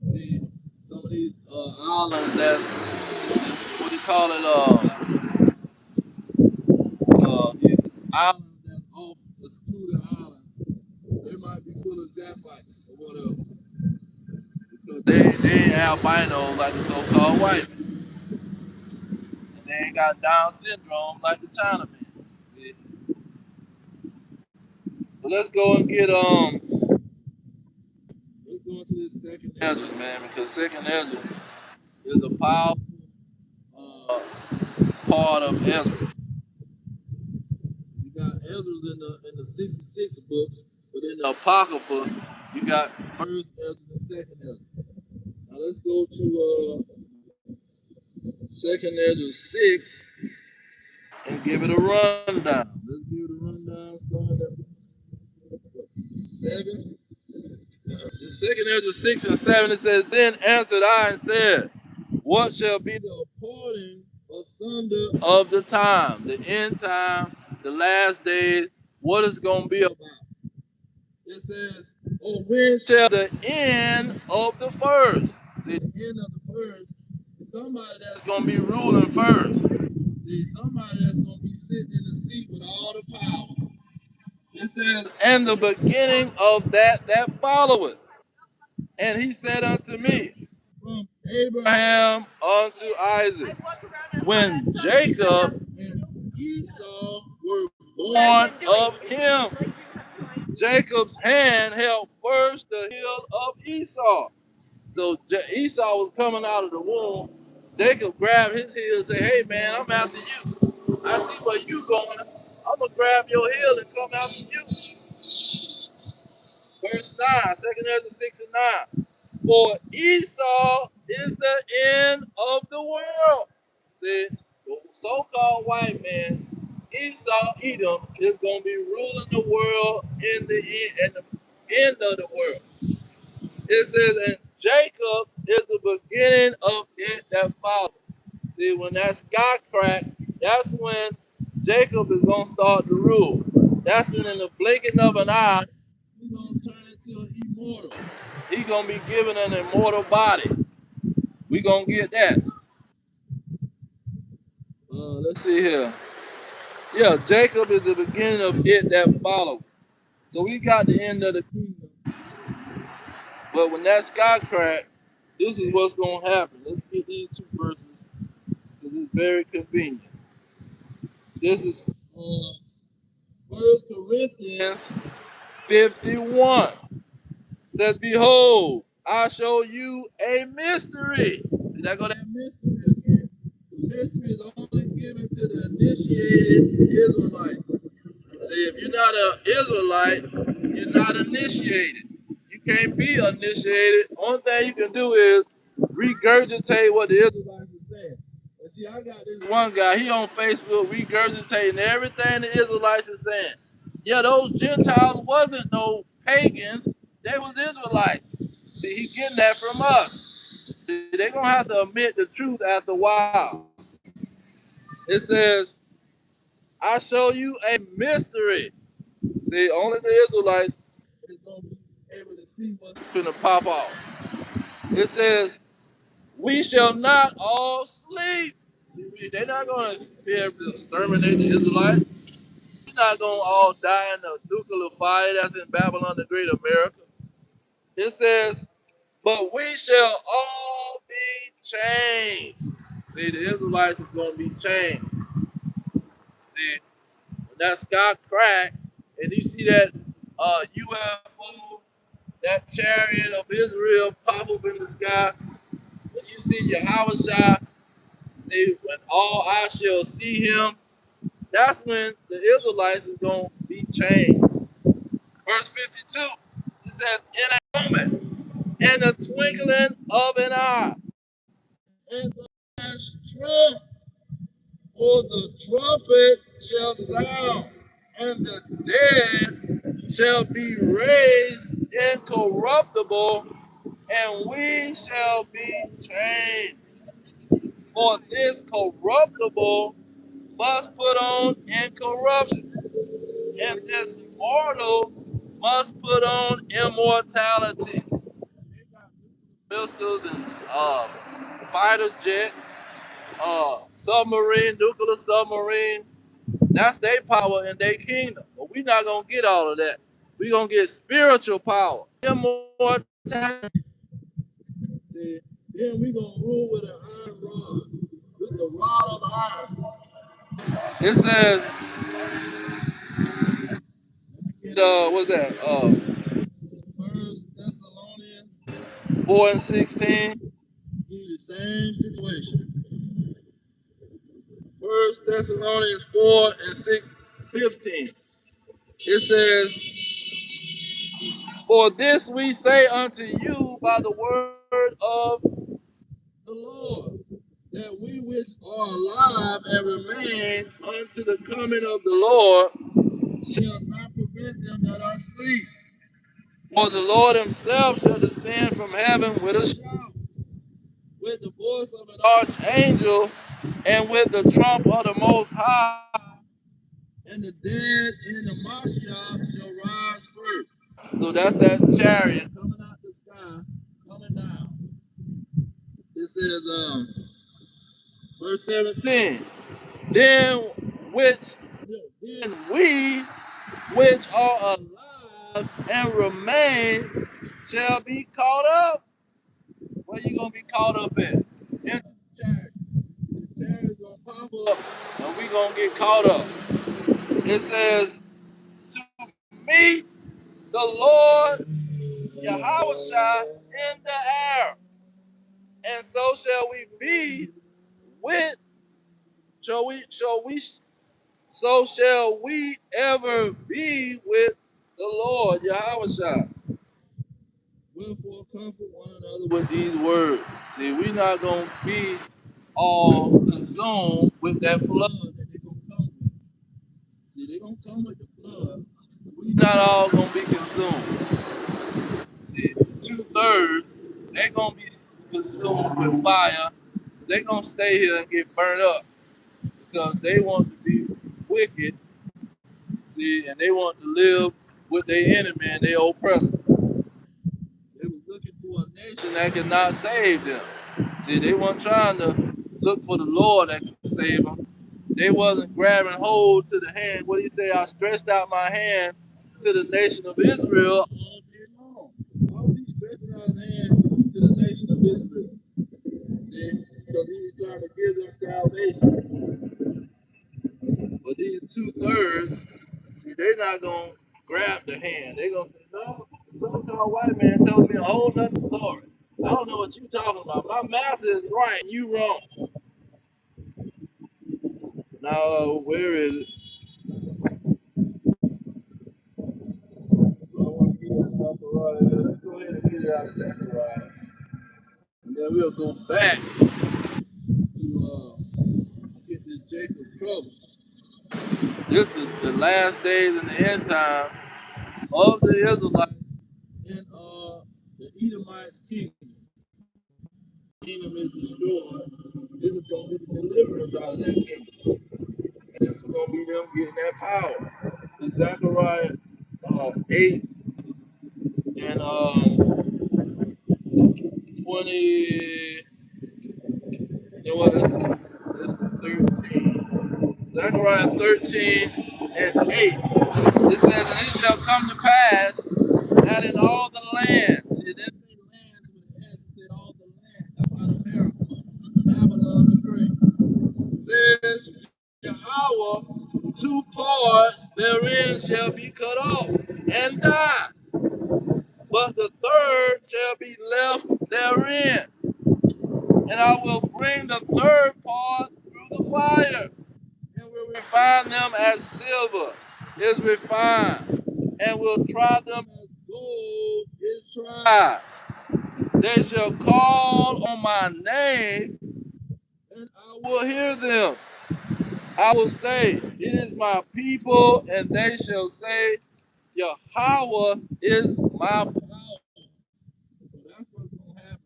See, some of these islands that's what do you call it? These islands that's off excluded islands. They might be full of Japhites or whatever. Because they ain't albinos like the so-called white man. And they ain't got Down syndrome like the Chinaman. See? But let's go and get let's go into this second Ezra, man, because second Ezra is a powerful uh, part of Ezra. You got Ezra's in the 66 books, but in the Apocrypha, you got first Ezra and second Ezra. Now let's go to second Ezra 6 and give it a rundown. Let's give it a rundown starting at what, 7. The second Ezra 6 and 7, it says, Then answered I and said, What shall be the parting asunder of the time, the end time, the last days, what is going to be about? It says, or when shall the end of the first? See, the end of the first is somebody that's going to be ruling first. See, somebody that's going to be sitting in the seat with all the power. It says, and the beginning of that followeth. And he said unto me, from Abraham unto Isaac, when Jacob and Esau were born of him, Jacob's hand held first the heel of Esau. So Esau was coming out of the womb. Jacob grabbed his heel and said, Hey man, I'm after you. I see where you going. I'm going to grab your heel and come after you. Verse 9, 2 Ezra 6 and 9. For Esau is the end of the world. See, the so-called white man, Esau, Edom, is going to be ruling the world in the end of the world. It says, and Jacob is the beginning of it that follows. See, when that sky crack, that's when Jacob is going to start to rule. That's when in the blinking of an eye, he's going to turn into an immortal. He's going to be given an immortal body. We going to get that. Let's see here. Yeah, Jacob is the beginning of it that follows. So we got the end of the kingdom. But when that sky crack, this is what's going to happen. Let's get these two verses because it's very convenient. This is 1 Corinthians 51. It says, Behold, I show you a mystery. See, that go that mystery again. The mystery is only given to the initiated Israelites. See, if you're not an Israelite, you're not initiated. You can't be initiated. Only thing you can do is regurgitate what the Israelites are saying. And see, I got this one guy, he on Facebook regurgitating everything the Israelites are saying. Yeah, those Gentiles wasn't no pagans. They was Israelites. See, he getting that from us. See, they're going to have to admit the truth after a while. It says, I show you a mystery. See, only the Israelites is going to be able to see what's going to pop off. It says, we shall not all sleep. See, they're not going to be able to exterminate the Israelites. We're not gonna all die in the nuclear fire that's in Babylon the Great America. It says, but we shall all be changed. See, the Israelites is gonna be changed. See, when that sky crack, and you see that UFO, that chariot of Israel pop up in the sky, when you see Yahweh, see, when all eyes shall see him, that's when the Israelites is going to be changed. Verse 52, it says, in a moment, in the twinkling of an eye, and the last trump, for the trumpet shall sound, and the dead shall be raised incorruptible, and we shall be changed. For this corruptible must put on incorruption, and this mortal must put on immortality. They got missiles and fighter jets, submarine, nuclear submarine. That's their power in their kingdom. But we're not gonna get all of that. We're gonna get spiritual power, immortality. See, then we're gonna rule with an iron rod, with the rod of iron. It says, what's that? First Thessalonians 4 and 16. Be the same situation. First Thessalonians 4 and 15. It says, for this we say unto you by the word of the Lord, that we which are alive and remain unto the coming of the Lord shall not prevent them that are asleep. For the Lord himself shall descend from heaven with a shout, with the voice of an archangel, and with the trump of the Most High, and the dead in the Mashiach shall rise first. So that's that chariot coming out the sky, coming down. It says, verse 17, then we which are alive and remain shall be caught up. Where you gonna be caught up at? Into the chariot. The chariot gonna pop up and we gonna get caught up. It says, to meet the Lord Yahweh in the air. And so shall we be with, so shall we ever be with the Lord Yahweh. Wherefore comfort one another with these words. See, we're not going to be all consumed with that flood that they're going to come with. See, they're going to come with the flood. We're not all going to be consumed. See, 2/3, they're going to be consumed with fire. They're going to stay here and get burned up because they want to be wicked, see, and they want to live with their enemy and their oppressor. They were looking for a nation that could not save them. See, they weren't trying to look for the Lord that could save them. They wasn't grabbing hold to the hand. What do you say? I stretched out my hand to the nation of Israel all day long. Why was he stretching out his hand to the nation of Israel? See? Because he was trying to give them salvation. But these 2/3, see, they're not going to grab the hand. They're going to say, no, some called white man told me a whole nother story. I don't know what you're talking about. My master is right and you wrong. Now, where is it? I want to get that Zechariah. Let's go ahead and get it out of Zechariah. And then we'll go back to get this Jacob trouble. This is the last days in the end time of the Israelites in the Edomites' kingdom. Kingdom is destroyed. This is going to be the deliverance out of that kingdom. And this is going to be them getting that power. In Zechariah 8 and 20, you know what, that's 13. Zechariah 13 and 8. It says, and it shall come to pass that in all the lands, it didn't say lands with an S, it said all the lands. Talk about America, Babylon the Great. It says, Yahweh, two parts therein shall be cut off and die, but the third shall be left therein. And I will bring the third part through the fire, and will refine them as silver is refined, and will try them as gold is tried. They shall call on my name, and I will hear them. I will say, it is my people, and they shall say, Yahweh is my power. That's what's going to happen.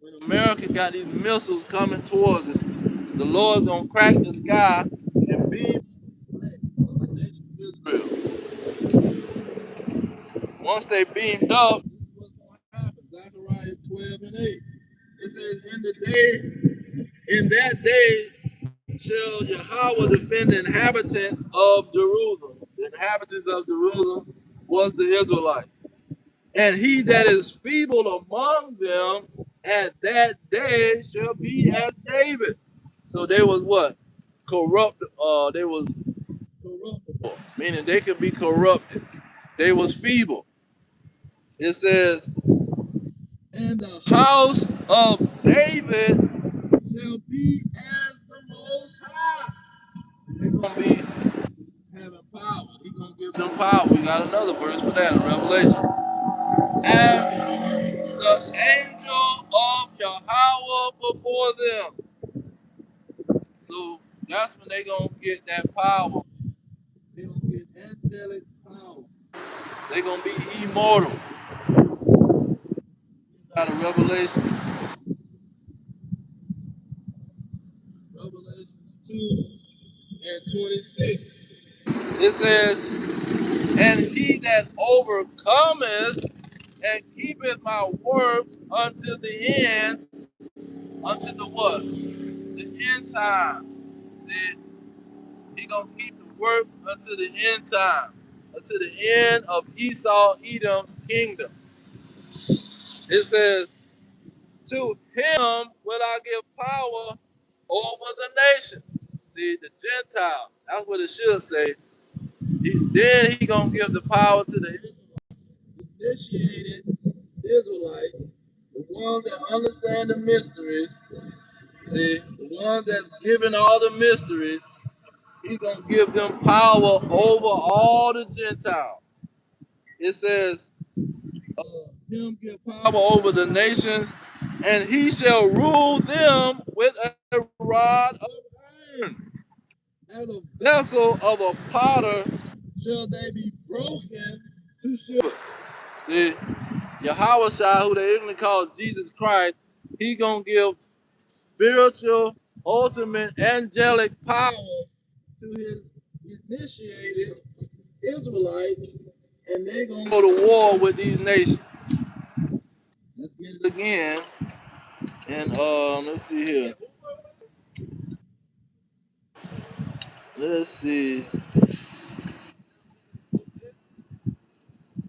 When America got these missiles coming towards it, the Lord's going to crack the sky and beam the nation of Israel. Once they beamed up, this is what's going to happen. Zechariah 12 and 8. It says, in that day shall Yahweh defend the inhabitants of Jerusalem. The inhabitants of Jerusalem was the Israelites. And he that is feeble among them at that day shall be as David. So they was what? Corrupt. They was corruptible, meaning they could be corrupted. They was feeble. It says, and the house of David shall be as the Most High. They're gonna be having power. He's gonna give them power. We got another verse for that in Revelation. And the angel of Yahweh before them. So that's when they gonna get that power. They gonna get angelic power. They gonna be immortal. Out of Revelation. Revelation 2 and 26. It says, and he that overcometh and keepeth my works unto the end, unto the what? The end time. See, he gonna keep the works unto the end time, unto the end of Esau, Edom's kingdom. It says, to him will I give power over the nation. See, the Gentile. That's what it should say. Then he gonna give the power to the initiated Israelites, the ones that understand the mysteries. See, the ones that's giving all the mysteries, he's gonna give them power over all the Gentiles. It says, him give power over the nations, and he shall rule them with a rod of iron. As a vessel of a potter shall they be broken to shiver. See, Yahweh Shai, who they even call Jesus Christ, he gonna give spiritual, ultimate, angelic power to his initiated Israelites, and they gonna go to war with these nations. Let's get it again. And let's see here. Let's see.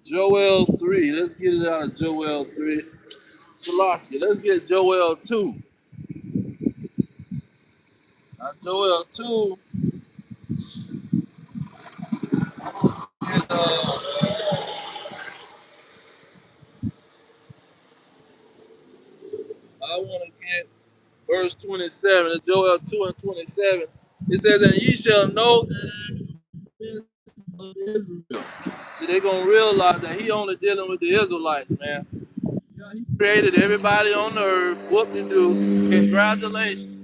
Joel 3. Let's get it out of Joel 3. Salakia. Let's get Joel 2. Now, Joel 2. And, I want to get verse 27. Joel 2 and 27. It says, and ye shall know that I am the prince of Israel. See, they're going to realize that he only dealing with the Israelites, man. Yeah, he created everybody on the earth. Whoop-de-doo. Congratulations.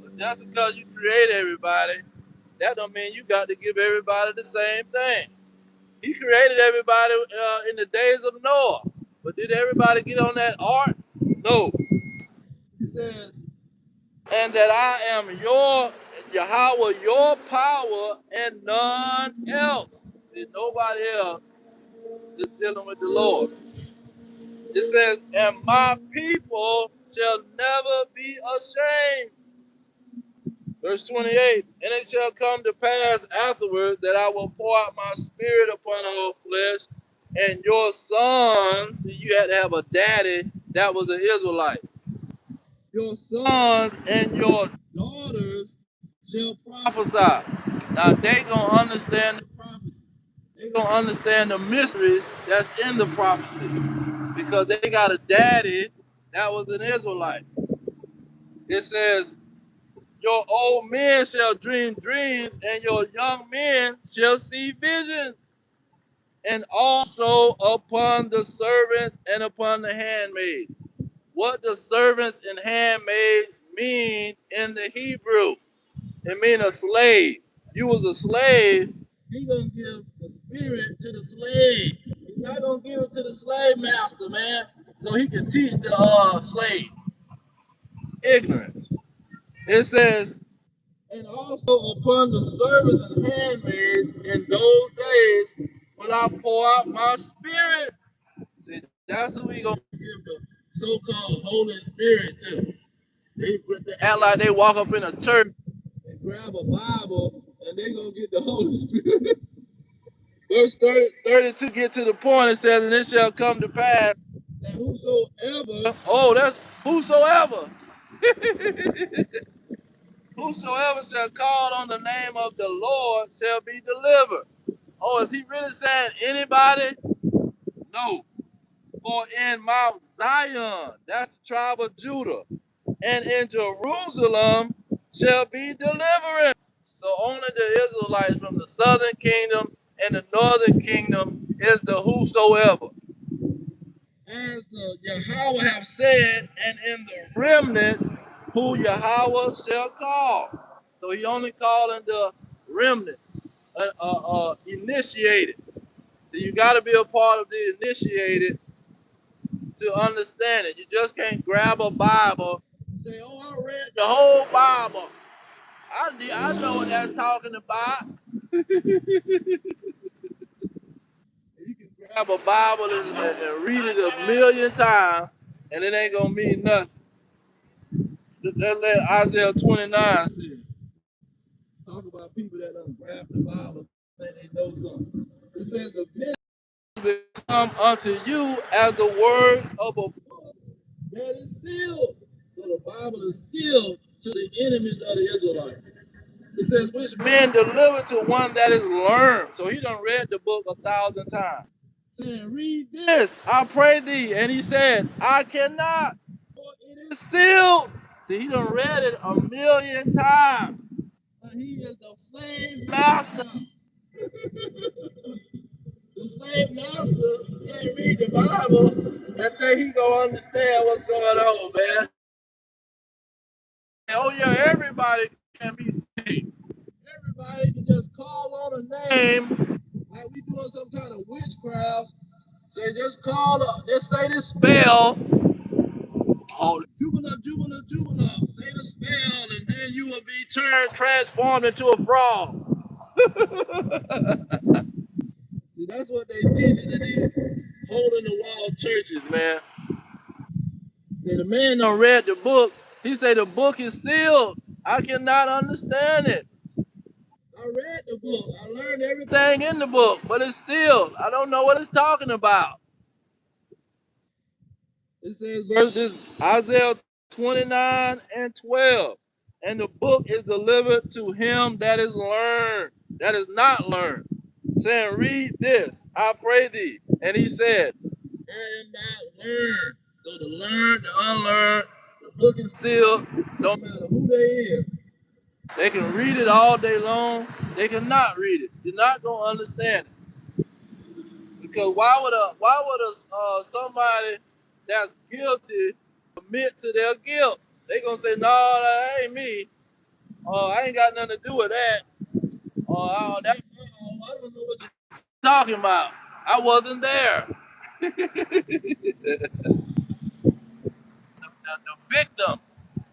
But just because you create everybody, that don't mean you got to give everybody the same thing. He created everybody in the days of Noah. But did everybody get on that ark? No. He says, and that I am your Yahweh, your power, and none else. And nobody else is dealing with the Lord. It says, and my people shall never be ashamed. Verse 28, and it shall come to pass afterward that I will pour out my spirit upon all flesh, and your sons, see, you had to have a daddy that was an Israelite. Your sons and your daughters shall prophesy. Now they gonna understand the prophecy. They gonna understand the mysteries that's in the prophecy because they got a daddy that was an Israelite. It says, your old men shall dream dreams, and your young men shall see visions, and also upon the servants and upon the handmaid. What the servants and handmaids mean in the Hebrew? It mean a slave. You was a slave. He gonna give the spirit to the slave. He's not gonna give it to the slave master, man, so he can teach the slave ignorance. It says, and also upon the servants and handmaids in those days will I pour out my spirit. See, that's who we gonna give the so-called Holy Spirit to. They act like they walk up in a church and grab a Bible and they gonna get the Holy Spirit. Verse 32 get to the point. It says, and it shall come to pass that whosoever, oh, that's whosoever. Whosoever shall call on the name of the Lord shall be delivered. Oh, is he really saying anybody? No. For in Mount Zion, that's the tribe of Judah, and in Jerusalem shall be deliverance. So only the Israelites from the southern kingdom and the northern kingdom is the whosoever. As the Yahweh have said, and in the remnant who Yahweh shall call. So he only calling the remnant, initiated. So you got to be a part of the initiated to understand it. You just can't grab a Bible and say, "Oh, I read the whole Bible. I know what that's talking about." You can grab a Bible and read it a million times, and it ain't gonna mean nothing. Let's let Isaiah 29 say. Talk about people that don't grab the Bible and they know something. It says the vision will come unto you as the words of a book that is sealed. So the Bible is sealed to the enemies of the Israelites. It says, which men deliver to one that is learned. So he done read the book 1,000 times. Saying, read this, I pray thee. And he said, I cannot, for it is sealed. See, he done read it a million times. He is the slave master. The slave master can't read the Bible and think he gonna understand what's going on, man. Oh yeah, everybody can be saved. Everybody can just call on a name like we doing some kind of witchcraft. Say just say this spell. Oh, Jubila, Jubila, Jubila. Say the spell, and then you will be transformed into a frog. See, that's what they teaching in these holding the wall churches, man. See, the man done read the book. He said the book is sealed. I cannot understand it. I read the book. I learned everything in the book, but it's sealed. I don't know what it's talking about. It says this Isaiah 29 and 12. And the book is delivered to him that is learned, that is not learned, saying, read this, I pray thee. And he said, I am not learned. So the learned, the unlearned, the book is sealed, don't matter who they is. They can read it all day long. They cannot read it. You're not gonna understand it. Because why would somebody that's guilty admit to their guilt? They gonna say, no, that ain't me. I ain't got nothing to do with that. I don't know what you're talking about. I wasn't there.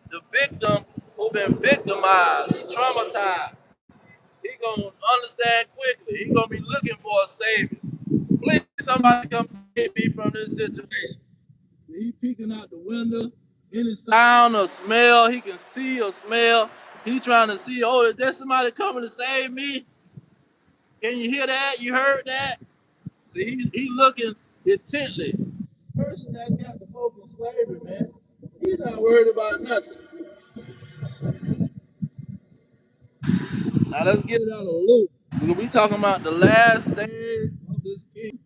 The victim who been victimized, traumatized, he gonna understand quickly. He gonna be looking for a savior. Please, somebody come save me from this situation. He peeking out the window, any sound or smell, he can see or smell. He trying to see, oh, is there somebody coming to save me? Can you hear that? You heard that? See, he looking intently. The person that got the folk in slavery, man, he's not worried about nothing. Now let's get it out of Luke. We talking about the last days of this king.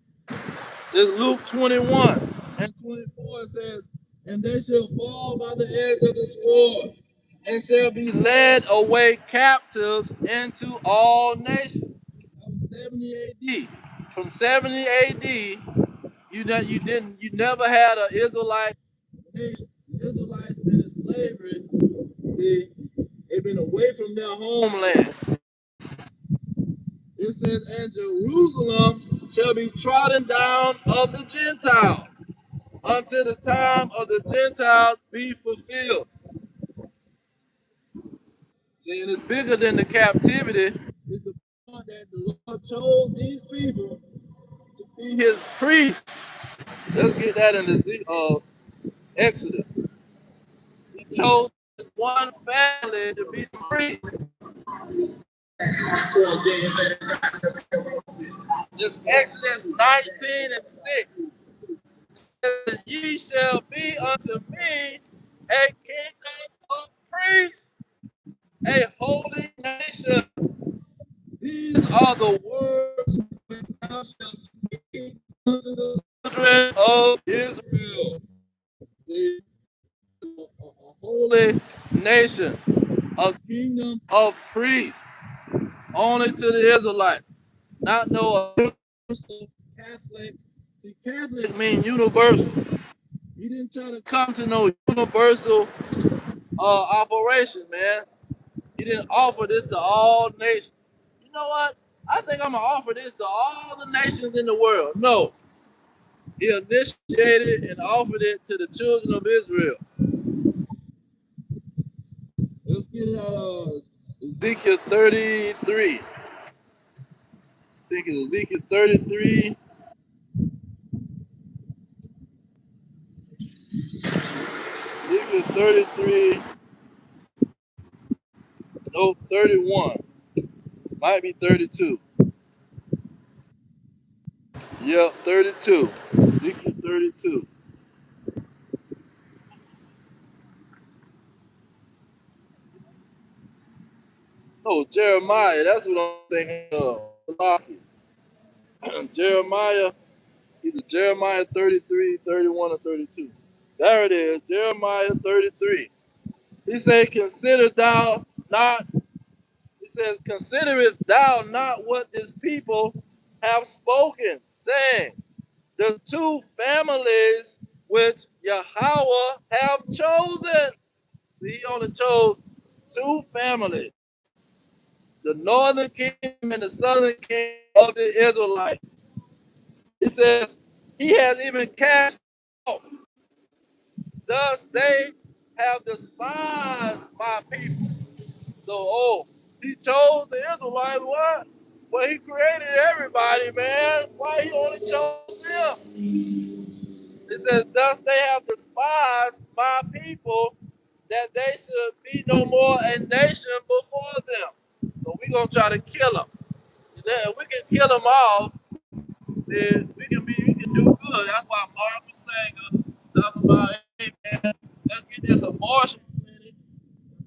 This Luke 21 and 24 says, and they shall fall by the edge of the sword, and shall be led away captives into all nations. That was 70 AD. From 70 AD, you never had an Israelite nation. The Israelites been in slavery. See, they've been away from their homeland. It says, and Jerusalem shall be trodden down of the Gentiles until the time of the Gentiles be fulfilled. See, and it's bigger than the captivity. It's the point that the Lord chose these people to be his priests. Let's get that in the Exodus. He chose one family to be the priest. Just Exodus 19 and 6. Ye shall be unto me a kingdom of priests, a holy nation. These are the words which thou shalt speak unto the children of Israel. See, a holy nation, a kingdom of priests, only to the Israelites, not no universal Catholic. See, Catholic means universal. He didn't try to come to no universal operation, man. He didn't offer this to all nations. You know what? I think I'm gonna offer this to all the nations in the world. No, he initiated and offered it to the children of Israel. Let's get it out of Ezekiel 33. I think it's Ezekiel 33. Ezekiel 33. Nope, 31. Might be 32. Yep, 32. Ezekiel 32. Oh, Jeremiah. That's what I'm thinking of. Jeremiah, either Jeremiah 33, 31, or 32. There it is, Jeremiah 33. He said, consider thou not, he says, considerest thou not what this people have spoken, saying, the two families which Yahweh have chosen. See, he only chose two families, the northern kingdom and the southern kingdom of the Israelites. He says, he has even cast off. Thus they have despised my people. So, he chose the Israelites, what? Well, he created everybody, man. Why he only chose them? It says, thus they have despised my people, that they should be no more a nation before them. So we're going to try to kill them. If we can kill them off, then we can do good. That's why Mark was saying, talking about, hey man, let's get this abortion clinic,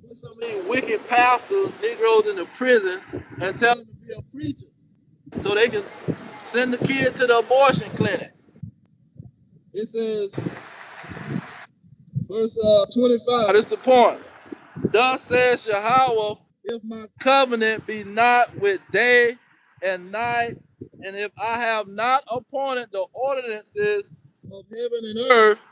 put some of these wicked pastors, Negroes in the prison, and tell them to be a preacher, so they can send the kid to the abortion clinic. It says, verse 25. This is the point. Thus says Yahweh, if my covenant be not with day and night, and if I have not appointed the ordinances of heaven and earth,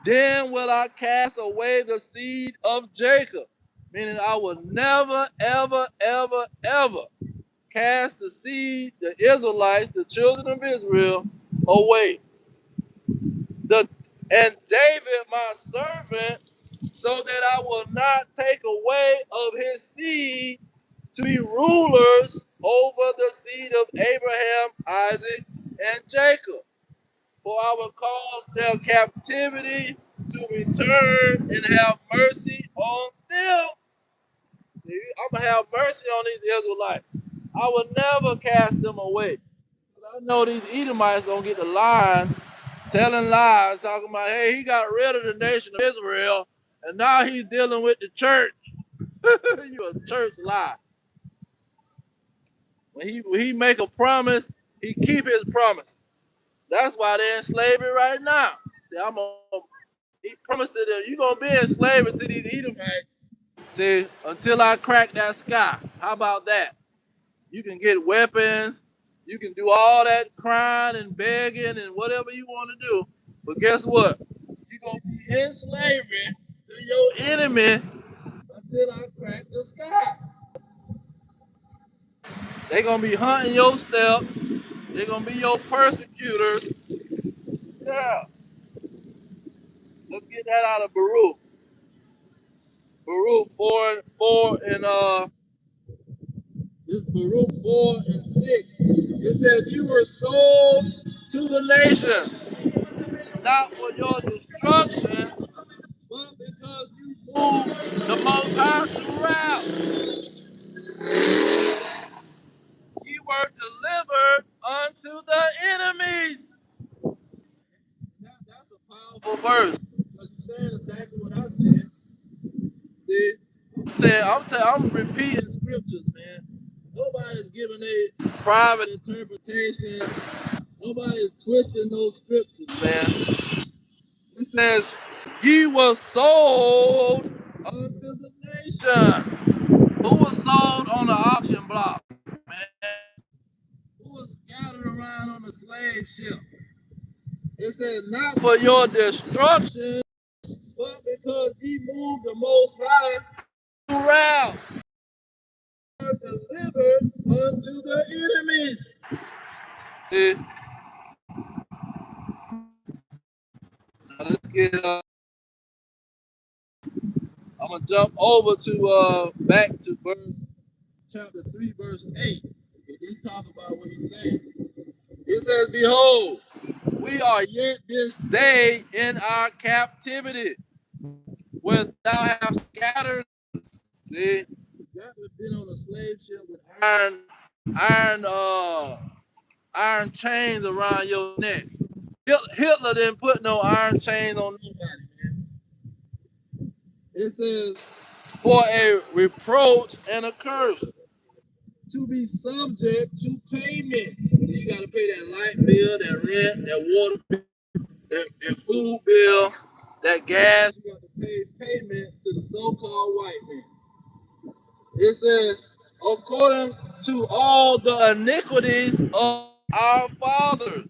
then will I cast away the seed of Jacob. Meaning I will never, ever, ever, ever cast the seed, the Israelites, the children of Israel, away. And David, my servant, so that I will not take away of his seed to be rulers over the seed of Abraham, Isaac, and Jacob. For I will cause their captivity to return and have mercy on them. I'm gonna have mercy on these Israelites. I will never cast them away. I know these Edomites gonna get the line, telling lies, talking about, hey, he got rid of the nation of Israel, and now he's dealing with the church. You a church lie. When he make a promise, he keep his promise. That's why they're in slavery right now. See, he promised to them, you're gonna be in slavery to these Edomites. See, until I crack that sky. How about that? You can get weapons, you can do all that crying and begging and whatever you want to do. But guess what? You're gonna be in slavery to your enemy until I crack the sky. They're gonna be hunting your steps, they're gonna be your persecutors. Yeah. Let's get that out of Baruch. Baruch 4 and this Baruch 4 and 6. It says you were sold to the nations, not for your destruction, but because you moved the Most High to wrath. You were delivered unto the enemies. That's a powerful verse. Because you're saying exactly what I said. See? I'm repeating scriptures, man. Nobody's giving a private interpretation. Nobody's twisting those scriptures, man. It says, ye were sold unto the nation. Who was sold on the auction block, man? Who was scattered around on the slave ship? It says, not for your destruction, but because ye moved the Most High to wrath. Delivered unto the enemies. See, now let's get I'm gonna jump over to back to chapter 3, verse 8. Let's talk about what he's saying. It says, behold, we are yet this day in our captivity, where thou hast scattered us. See, you have been on a slave ship with iron, iron chains around your neck. Hitler didn't put no iron chains on nobody, man. It says, for a reproach and a curse, to be subject to payments. So you got to pay that light bill, that rent, that water bill, that food bill, that gas. You got to pay payments to the so-called white man. It says, according to all the iniquities of our fathers,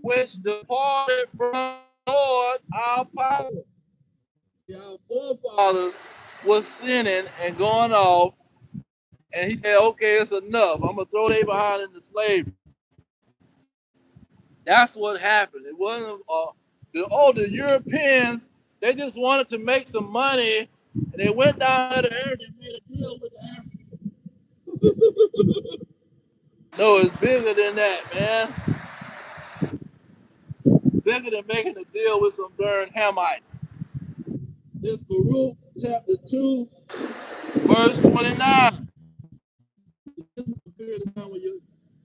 which departed from the Lord our power. Our forefathers was sinning and going off, and he said, okay, it's enough. I'm going to throw they behind into slavery. That's what happened. It wasn't, the Europeans, they just wanted to make some money, and they went down to the area and made a deal with the Africans. No, it's bigger than that, man. Bigger than making a deal with some darn Hamites. This Baruch chapter 2, verse 29.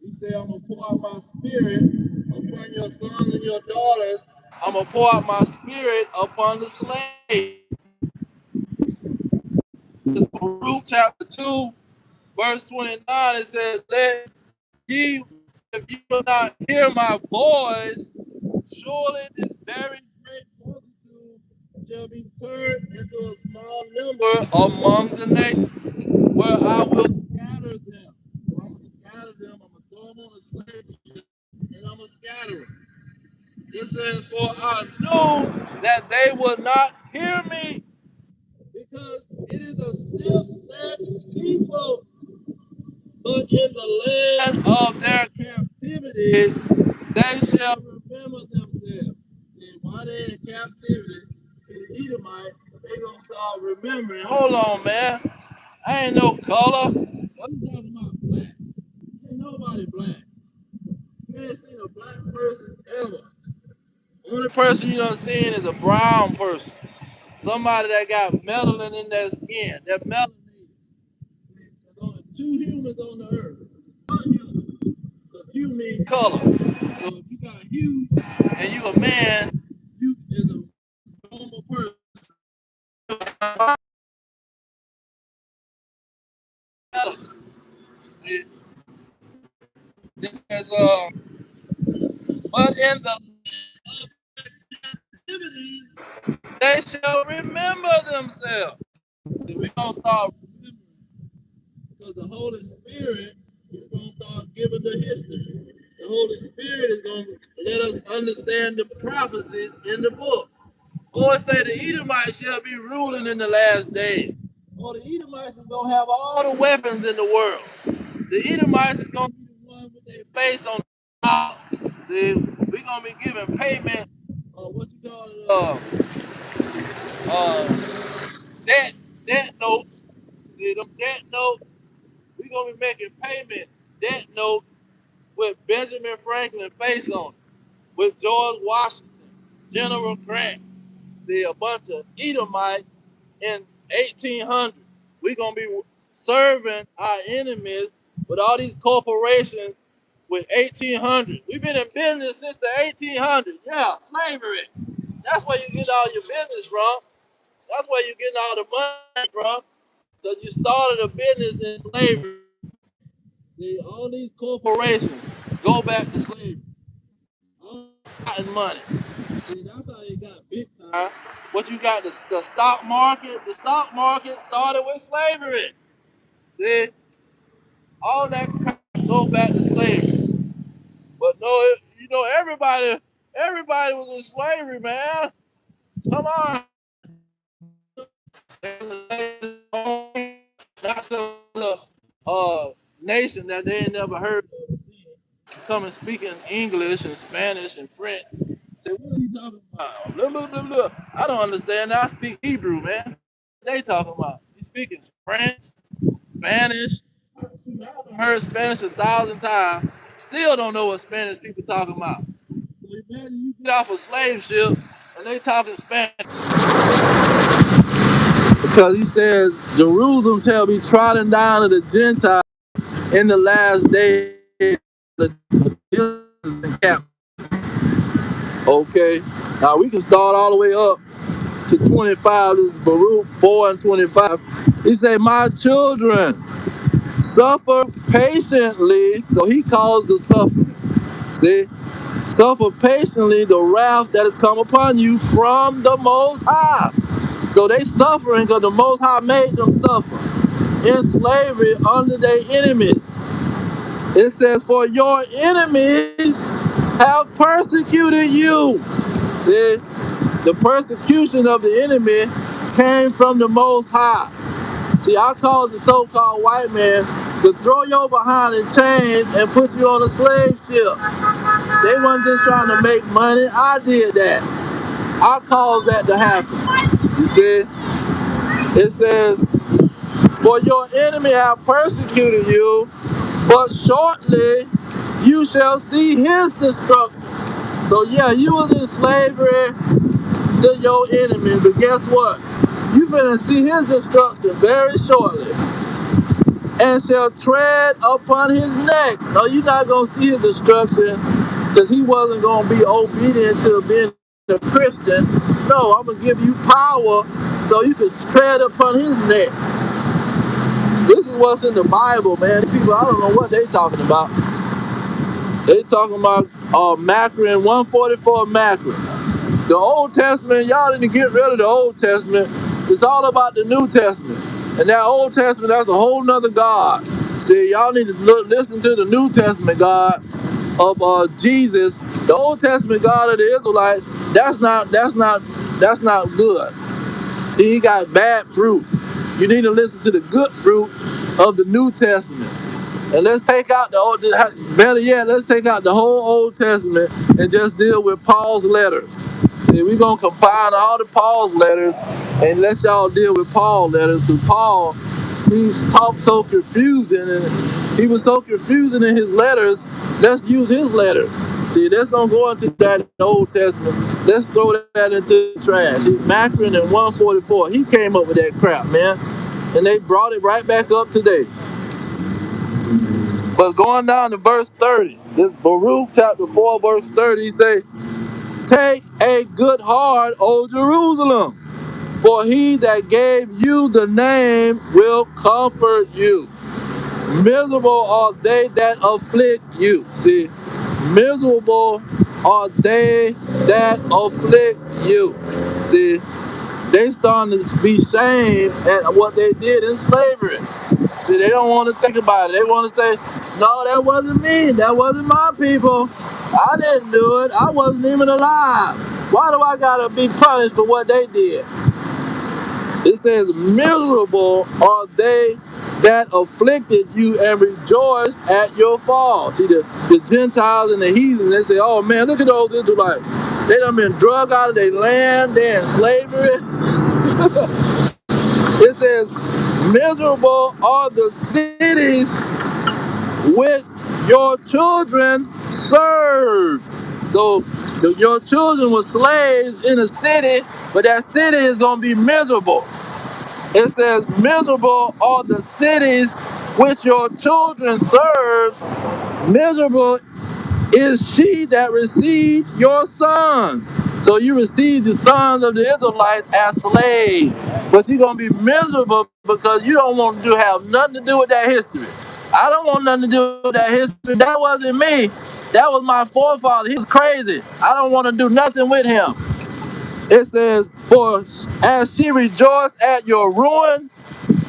He said, I'm going to pour out my spirit upon your sons and your daughters. I'm going to pour out my spirit upon the slaves. Baruch chapter 2, verse 29, it says, let ye, if you will not hear my voice, surely this very great multitude shall be turned into a small number among the nations, where I will scatter them. I'm going to scatter them. I'm going to throw them on a slave ship, and I'm going to scatter them. It says, for I knew that they would not hear me, because it is a stiff-necked people. But in the land of their captivities, they shall remember themselves. And while they're in captivity to the Edomites, they gonna start remembering. Hold on, man. I ain't no color. What you talking about black? Ain't nobody black. You ain't seen a black person ever. The only person you done seen is a brown person. Somebody that got melanin in their skin. They're melanated. two humans on the earth. One human. Because hue means color. So if you got hue and you a man, you is a normal person. See? It says, but in the activities, they shall remember themselves. See, we gonna start remembering because the Holy Spirit is gonna start giving the history. The Holy Spirit is gonna let us understand the prophecies in the book. Or say the Edomites shall be ruling in the last days. Or the Edomites is gonna have all the weapons in the world. The Edomites is gonna be the one with their face on the top. See, we gonna be giving payment. What you call it? Debt notes. See them debt notes. We gonna be making payment debt notes with Benjamin Franklin face on it, with George Washington, General Grant. See a bunch of Edomites in 1800. We're gonna be serving our enemies with all these corporations with 1800. We've been in business since the 1800s. Yeah, slavery. That's where you get all your business from. That's where you're getting all the money from. Because you started a business in slavery. See, all these corporations go back to slavery. All this money. See, that's how they got big time. What you got, the stock market? The stock market started with slavery. See, all that crap go back to slavery. But no, everybody was in slavery, man. Come on. Not some nation that they ain't never heard of. Come and speak in English and Spanish and French. Say, what is he talking about? Blah, blah, blah, blah. I don't understand. I speak Hebrew, man. What they talking about? You speaking French, Spanish? I've heard Spanish 1,000 times. Still don't know what Spanish people talking about. So imagine you get off a slave ship and they talking Spanish. Because he says, Jerusalem shall be trodden down of the Gentiles in the last days. Okay, now we can start all the way up to 25. This is Baruch 4 and 25. He said, my children, suffer patiently. So he calls the suffering. See? Suffer patiently the wrath that has come upon you from the Most High. So they suffering because the Most High made them suffer in slavery under their enemies. It says, for your enemies have persecuted you. See? The persecution of the enemy came from the Most High. See, I caused the so-called white man to throw your behind in chains and put you on a slave ship. They weren't just trying to make money. I did that. I caused that to happen. You see? It says, for your enemy have persecuted you, but shortly you shall see his destruction. So yeah, you was in slavery to your enemy, but guess what? You finna see his destruction very shortly. And shall tread upon his neck. No, you're not gonna see his destruction because he wasn't gonna be obedient to being a Christian. No, I'm gonna give you power so you can tread upon his neck. This is what's in the Bible, man. These people, I don't know what they talking about. They talking about Macron, 144 Macron. The Old Testament, y'all need to get rid of the Old Testament. It's all about the New Testament. And that Old Testament, that's a whole nother God. See, y'all need to listen to the New Testament God of Jesus. The Old Testament God of the Israelites, that's not good. He got bad fruit. You need to listen to the good fruit of the New Testament. And let's take out better yet, let's take out the whole Old Testament and just deal with Paul's letters. See, we're going to combine all the Paul's letters and let y'all deal with Paul's letters. Because Paul, he's talked so confusing and he was so confusing in his letters. Let's use his letters. See, let's don't go into that in the Old Testament. Let's throw that into the trash. See, Macron in 144, he came up with that crap, man. And they brought it right back up today. But going down to verse 30, this Baruch chapter 4, verse 30, he say, take a good heart, O Jerusalem, for he that gave you the name will comfort you. Miserable are they that afflict you. See, miserable are they that afflict you. See, they starting to be shamed at what they did in slavery. See, they don't want to think about it. They want to say, no, that wasn't me. That wasn't my people. I didn't do it. I wasn't even alive. Why do I got to be punished for what they did? It says, miserable are they that afflicted you and rejoice at your fall. See, the Gentiles and the heathens, they say, oh man, look at those Israelites. They done been drug out of their land. They're in slavery. It says, miserable are the cities which your children serve. So your children were slaves in a city, but that city is going to be miserable. It says, miserable are the cities which your children serve. Miserable is she that received your sons. So you received the sons of the Israelites as slaves. But you're going to be miserable because you don't want to have nothing to do with that history. I don't want nothing to do with that history. That wasn't me. That was my forefather. He was crazy. I don't want to do nothing with him. It says, for as she rejoiced at your ruin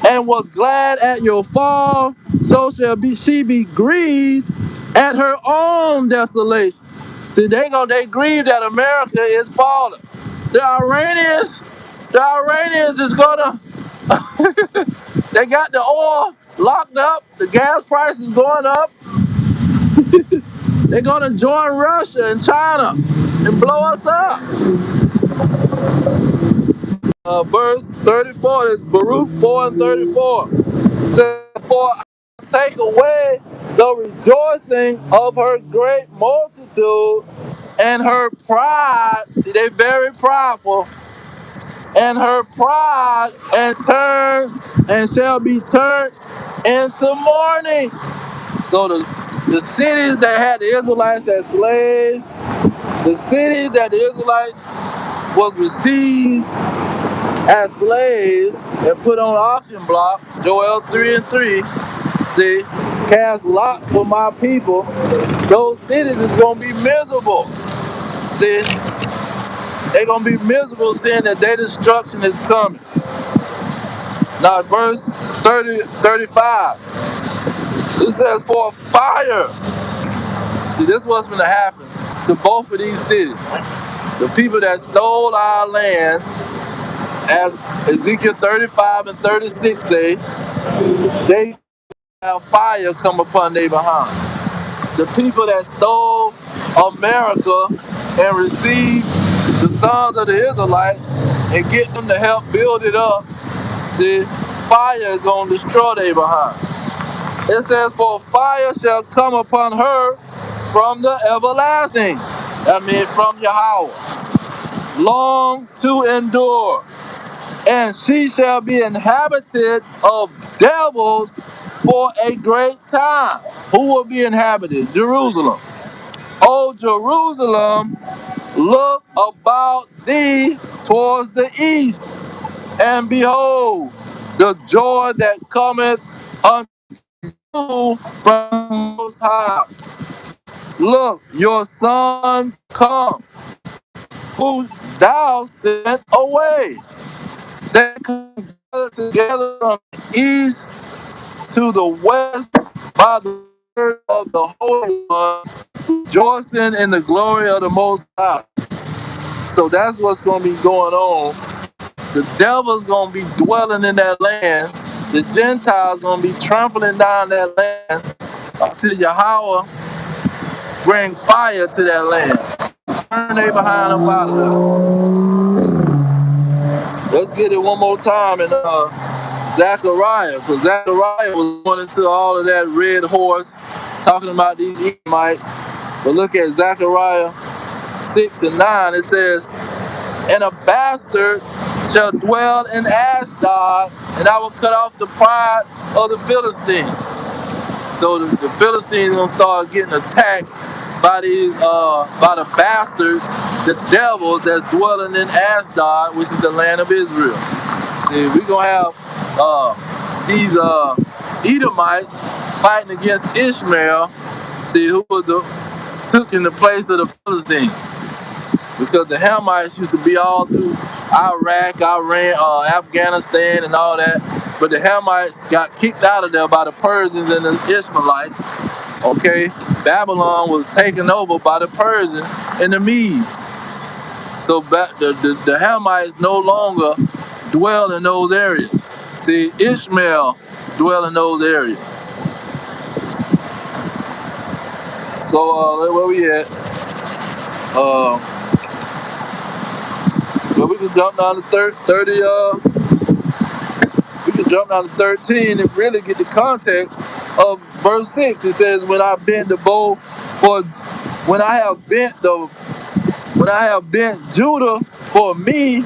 and was glad at your fall, so shall she be grieved at her own desolation. See, they grieve that America is falling. The Iranians is gonna they got the oil locked up, the gas price is going up. They're gonna join Russia and China and blow us up. Verse 34 is Baruch 4 and 34. It says, for I will take away the rejoicing of her great multitude and her pride. See, they very prideful. And her pride and shall be turned into mourning. So the cities that had the Israelites as slaves, the cities that the Israelites was received as slaves and put on auction block, Joel 3 and 3, see, cast lot for my people, those cities is going to be miserable. See, they're going to be miserable seeing that their destruction is coming. Now verse 35, it says, for fire. See, this is what's going to happen to both of these cities. The people that stole our land, as Ezekiel 35 and 36 say, they have fire come upon their behind. The people that stole America and received the sons of the Israelites and get them to help build it up, see, fire is going to destroy their behind. It says, for fire shall come upon her from the everlasting. That means from Yahweh. Long to endure. And she shall be inhabited of devils for a great time. Who will be inhabited? Jerusalem. O Jerusalem, look about thee towards the east, and behold, the joy that cometh unto you from Most High. Look, your sons come, who thou sent away. They come together from the east to the west by the word of the Holy One, rejoicing in the glory of the Most High. So that's what's going to be going on. The devil's going to be dwelling in that land. The Gentiles going to be trampling down that land until Yahweh bring fire to that land. Turn they behind up out of there. Let's get it one more time in Zechariah, because Zechariah was going into all of that red horse, talking about these Edomites. But look at Zechariah 6 and 9. It says, and a bastard shall dwell in Ashdod, and I will cut off the pride of the Philistines. So the Philistines gonna start getting attacked by these by the bastards, the devils that's dwelling in Ashdod, which is the land of Israel. See, we gonna have these Edomites fighting against Ishmael. See, who was took in the place of the Philistines, because the Hamites used to be all through Iraq, Iran, Afghanistan, and all that. But the Hamites got kicked out of there by the Persians and the Ishmaelites. Okay, Babylon was taken over by the Persians and the Medes. So the Hamites no longer dwell in those areas. See, Ishmael dwell in those areas. So where we at? Well, we can jump down to 30. We can jump down to 13 and really get the context of verse 6. It says, "When I bent the bow for, when I have bent Judah for me,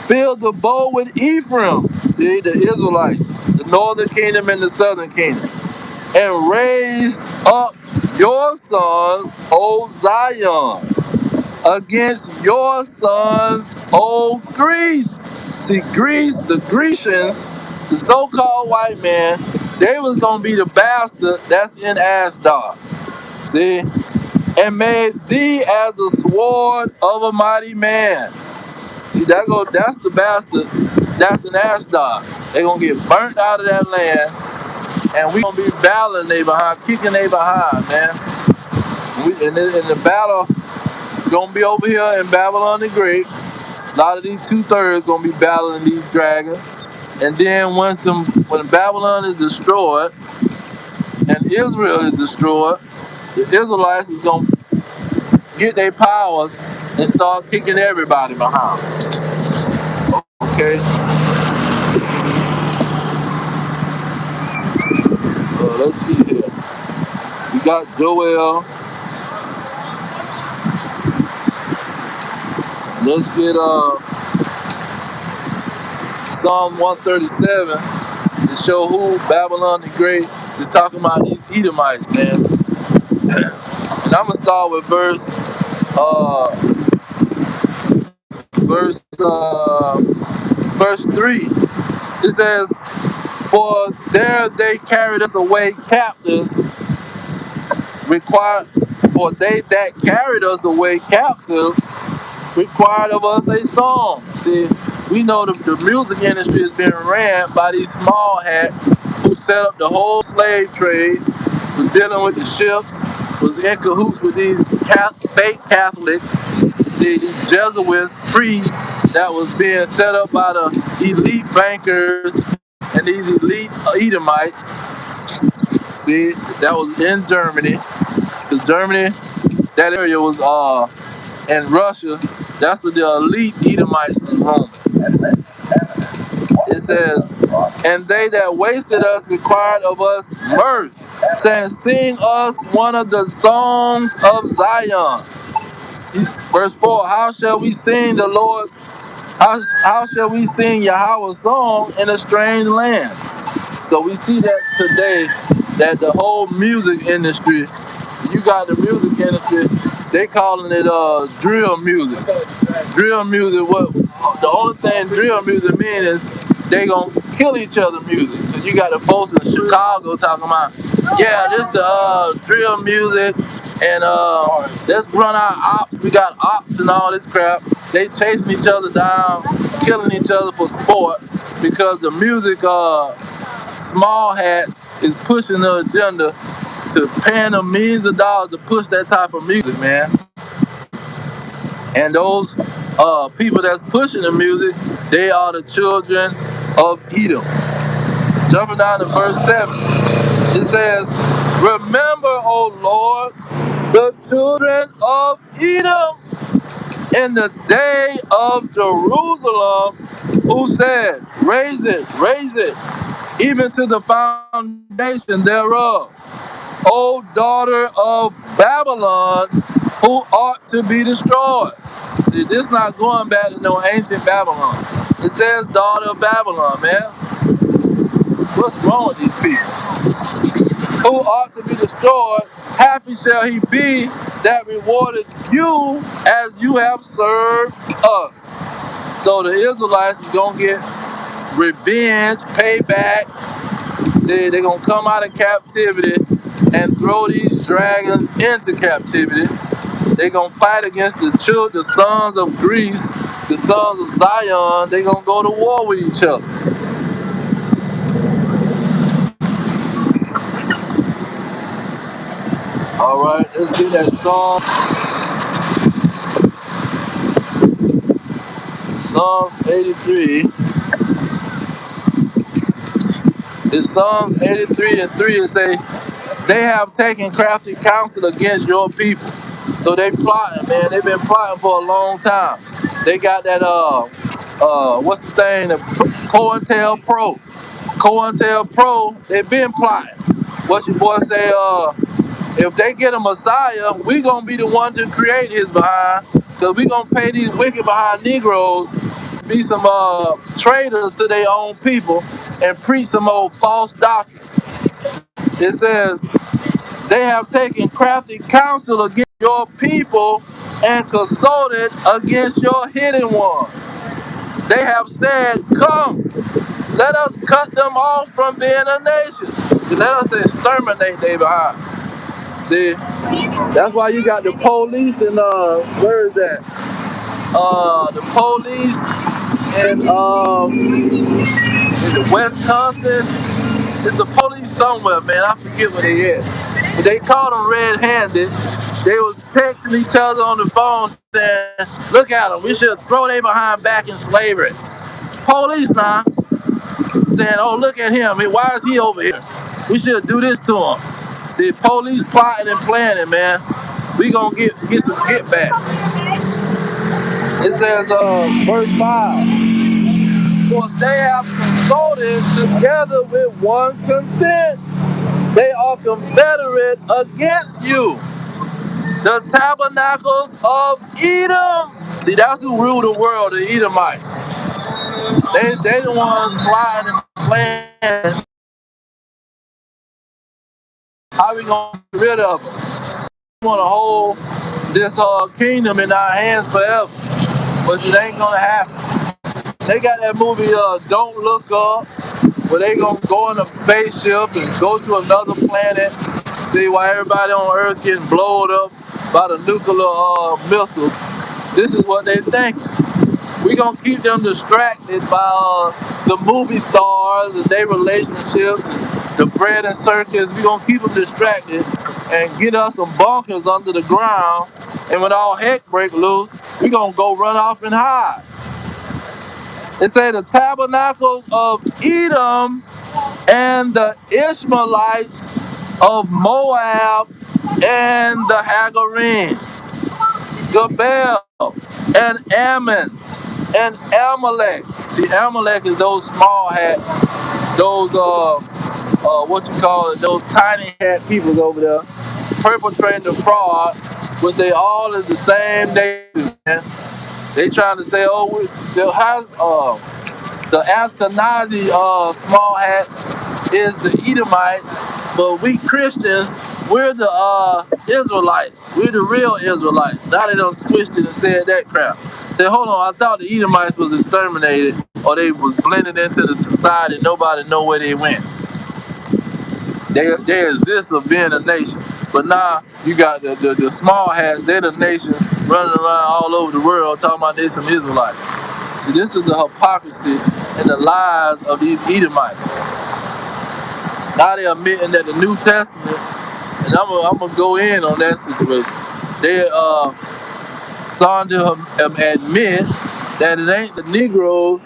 fill the bow with Ephraim." See, the Israelites, the northern kingdom and the southern kingdom, "and raised up your sons, O Zion, against your sons, O Greece." See, Greece, the Grecians, the so-called white man, they was gonna be the bastard that's in Ashdod. See, "and made thee as the sword of a mighty man." See, that's the bastard that's in Ashdod. They gonna get burnt out of that land, and we gonna be battling they behind, kicking they behind, man. And the battle gonna be over here in Babylon the Great. A lot of these 2/3 gonna be battling these dragons. And then when Babylon is destroyed and Israel is destroyed, the Israelites is gonna get their powers and start kicking everybody behind. Okay. Let's see here. We got Joel. Let's get Psalm 137 to show who Babylon the Great is talking about, these Edomites, man. And I'm gonna start with verse 3. It says, "For there they carried us away captives, for they that carried us away captive required of us a song." See, we know the music industry has been ran by these small hats who set up the whole slave trade, was dealing with the ships, was in cahoots with these fake Catholics, see, these Jesuit priests that was being set up by the elite bankers and these elite Edomites. See, that was in Germany. Because Germany, that area was in Russia. That's where the elite Edomites was roaming. It says, "And they that wasted us required of us mirth, saying, Sing us one of the songs of Zion." Verse 4, "How shall we sing the Lord? How shall we sing Yahweh's song in a strange land?" So we see that today, that the whole music industry, you got the music industry, they calling it drill music. Drill music, what the only thing drill music means is they gonna kill each other music. Cause you got the folks in Chicago talking about, yeah, this the drill music, and let's run our ops. We got ops and all this crap. They chasing each other down, killing each other for sport, because the music small hats is pushing the agenda to paying them millions of dollars to push that type of music, man. And those people that's pushing the music, they are the children of Edom. Jumping down to verse 7, it says, "Remember, O Lord, the children of Edom in the day of Jerusalem, who said, Raise it, even to the foundation thereof. O daughter of Babylon, who ought to be destroyed." See, this not going back to no ancient Babylon. It says daughter of Babylon, man. What's wrong with these people? who ought to be destroyed, happy shall he be that rewarded you as you have served us. So the Israelites are going to get revenge, payback. They're going to come out of captivity and throw these dragons into captivity. They're going to fight against the children, the sons of Greece, the sons of Zion. They're going to go to war with each other. All right, let's get that Psalms 83. It's Psalms 83 and 3. It say, they have taken crafty counsel against your people. So they plotting, man. They've been plotting for a long time. They got that what's the thing? The COINTELPRO. COINTELPRO, they've been plotting. What your boy say, if they get a Messiah, we gonna be the one to create his behind. Cause we gonna pay these wicked behind Negroes be some traitors to their own people and preach some old false doctrine. It says, they have taken crafty counsel against your people and consulted against your hidden one. They have said, come, let us cut them off from being a nation. Let us exterminate they behind. See, that's why you got the police in, where is that? The police in Wisconsin. It's a police somewhere, man. I forget where they at. But they caught them red-handed. They was texting each other on the phone saying, look at them, we should throw they behind back in slavery. Police now saying, oh, look at him. Why is he over here? We should do this to him. See, police plotting and planning, man. We gonna get some get back. It says, verse 5. For they have consulted together with one consent. They are confederate against you. The tabernacles of Edom. See, that's who rule the world, the Edomites. They the ones plotting and planning. How we gonna get rid of them? We want to hold this kingdom in our hands forever, but it ain't gonna happen. They got that movie Don't Look Up, where they gonna go in a spaceship and go to another planet. See, why everybody on Earth getting blown up by the nuclear missiles. This is what they think. We gonna keep them distracted by the movie stars and their relationships, the bread and circus. We gonna keep them distracted and get us some bunkers under the ground. And when all heck break loose, we gonna go run off and hide. It say the tabernacles of Edom and the Ishmaelites of Moab and the Hagarim, Gebel and Ammon and Amalek. See, Amalek is those small hat, those what you call it, those tiny hat people over there perpetrating the fraud, but they all is the same day, man. They trying to say, oh, the Ashkenazi small hats is the Edomites, but we Christians, we're the Israelites. We're the real Israelites. Now they done switched it and said that crap. Say, hold on, I thought the Edomites was exterminated or they was blended into the society. Nobody know where they went. They exist of being a nation. But now you got the small hats, they're the nation running around all over the world talking about they some Israelites. See, this is the hypocrisy and the lies of these Edomites. Now they're admitting that the New Testament, and I'm gonna go in on that situation. They starting to admit that it ain't the Negroes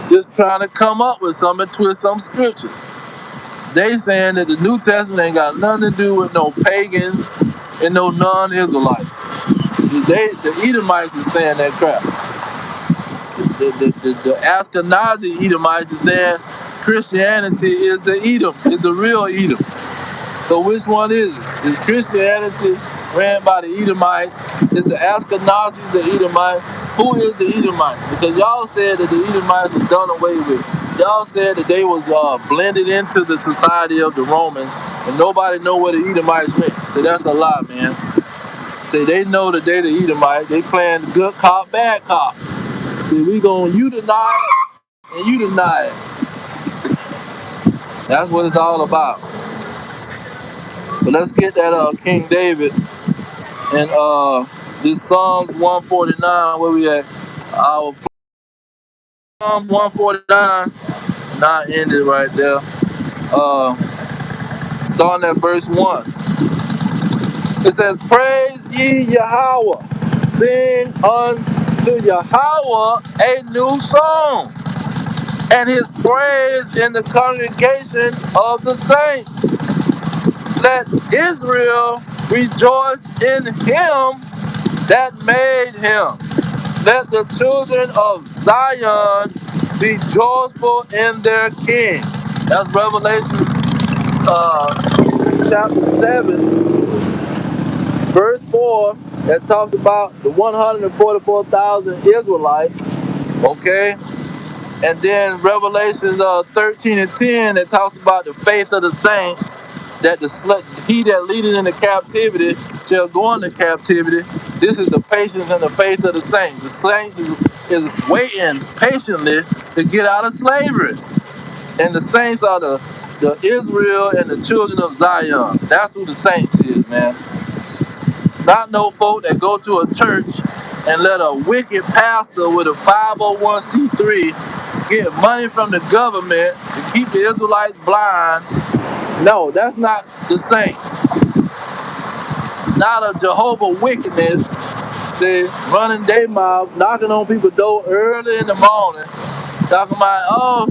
just trying to come up with something and twist some scriptures. They saying that the New Testament ain't got nothing to do with no pagans and no non-Israelites. The Edomites is saying that crap. The Ashkenazi Edomites is saying Christianity is the Edom, is the real Edom. So which one is it? Is Christianity ran by the Edomites? Is the Ashkenazi the Edomite? Who is the Edomite? Because y'all said that the Edomites was done away with. Y'all said that they was blended into the society of the Romans, and nobody know what the Edomites meant. So that's a lie, man. See, they know that they the Edomites. They playing good cop, bad cop. See, we going, you deny it, and you deny it. That's what it's all about. But let's get that King David and this Psalms 149. Where we at? Our Psalm 149. Not ended right there. Starting at verse 1. It says, praise ye Yahweh. Sing unto Yahweh a new song, and his praise in the congregation of the saints. Let Israel rejoice in him that made him. Let the children of Zion be joyful in their king. That's Revelation chapter 7, verse 4, that talks about the 144,000 Israelites, okay? And then Revelation 13 and 10, that talks about the faith of the saints, that he that leadeth into captivity shall go into captivity. This is the patience and the faith of the saints. The saints is waiting patiently to get out of slavery. And the saints are the Israel and the children of Zion. That's who the saints is, man. Not no folk that go to a church and let a wicked pastor with a 501c3 get money from the government to keep the Israelites blind. No, that's not the saints. Not a Jehovah wickedness, see, running their mouth, knocking on people's door early in the morning, talking about, oh,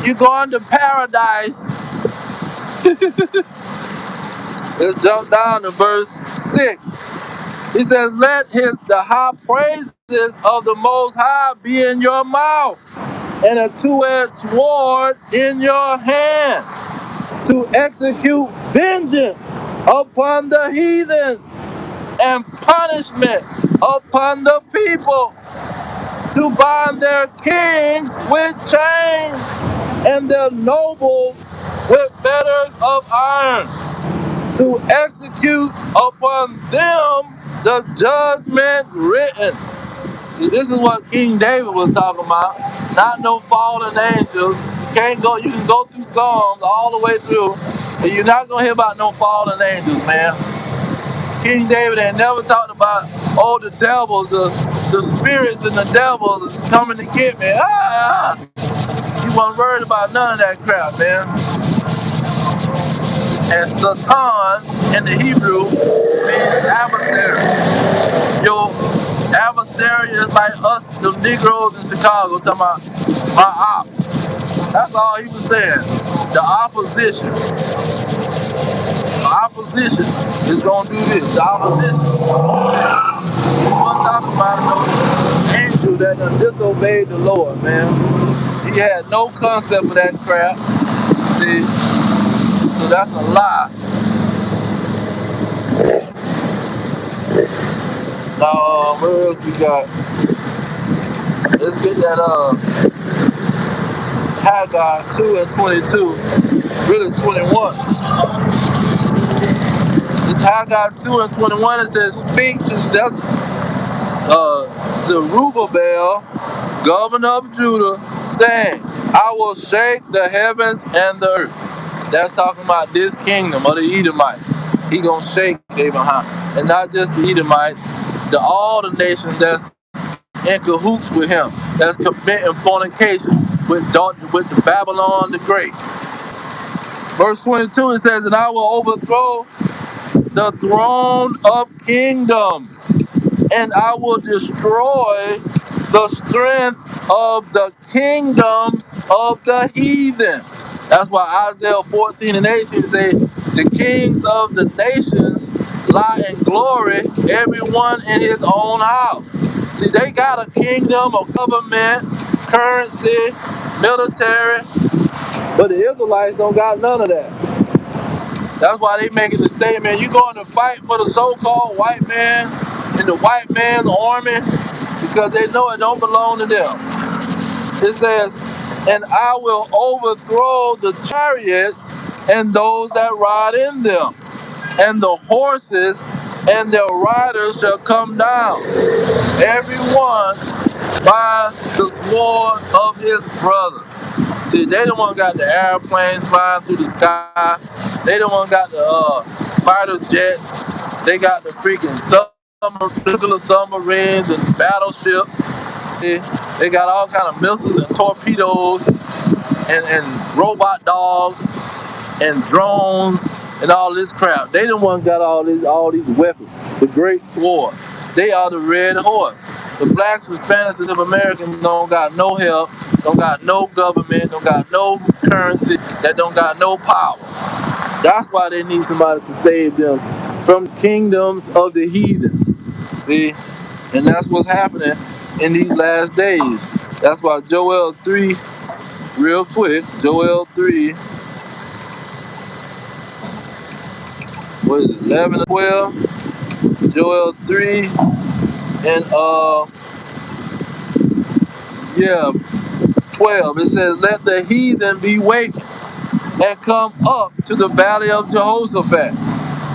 you going to paradise. Let's jump down to verse 6. He says, let the high praises of the Most High be in your mouth, and a two-edged sword in your hand, to execute vengeance upon the heathen, and punishment upon the people, to bind their kings with chains, and their nobles with fetters of iron, to execute upon them the judgment written. See, this is what King David was talking about. Not no fallen angels. You can go through Psalms all the way through, and you're not gonna hear about no fallen angels, man. King David had never talked about, oh, the devils, the spirits and the devils coming to get me. You wasn't worried about none of that crap, man. And Satan in the Hebrew means adversary. Your adversary is like us, the Negroes in Chicago, talking about my op. That's all he was saying. The opposition. The opposition is gonna do this. The opposition. He wasn't talking about no angel that done disobeyed the Lord, man. He had no concept of that crap. See? So that's a lie. Now, what else we got? Let's get that Haggai 2 and 22, really 21. It's Haggai 2 and 21. It says, speak to Zerubbabel, governor of Judah, saying, I will shake the heavens and the earth. That's talking about this kingdom of the Edomites. He gonna shake they behind. And not just the Edomites, all the nations that's in cahoots with him, that's committing fornication with the Babylon the Great. Verse 22, it says, and I will overthrow the throne of kingdoms, and I will destroy the strength of the kingdoms of the heathen. That's why Isaiah 14 and 18 say, the kings of the nations lie in glory, everyone in his own house. See, they got a kingdom of government, currency, military, but the Israelites don't got none of that. That's why they making the statement, you going to fight for the so-called white man in the white man's army, because they know it don't belong to them. It says, and I will overthrow the chariots and those that ride in them, and the horses and their riders shall come down, every one by the sword of his brother. See, they the one got the airplanes flying through the sky. They the one got the fighter jets. They got the freaking nuclear submarines and battleships. They got all kind of missiles and torpedoes and robot dogs and drones and all this crap. They the one got all these weapons. The great sword. They are the red horse. The blacks, Hispanics, and the Americans don't got no help, don't got no government, don't got no currency, that don't got no power. That's why they need somebody to save them from kingdoms of the heathen. See? And that's what's happening in these last days. That's why Joel 3, real quick, Joel 3, what is it, 11 and 12? Joel 3 and 12. It says, let the heathen be wakened and come up to the valley of Jehoshaphat.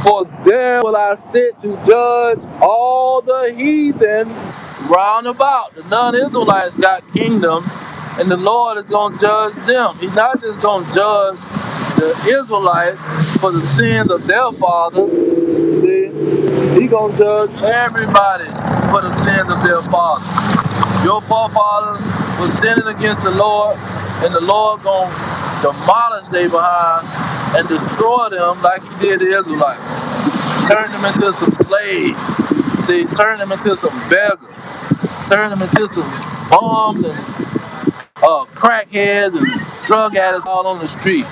For there will I sit to judge all the heathen round about. The non-Israelites got kingdoms, and the Lord is going to judge them. He's not just going to judge the Israelites for the sins of their fathers. See? He's going to judge everybody for the sins of their fathers. Your forefathers was sinning against the Lord, and the Lord going to demolish their behind and destroy them like he did the Israelites. Turn them into some slaves. See, turn them into some beggars. Turn them into some bums and crackheads and drug addicts all on the street.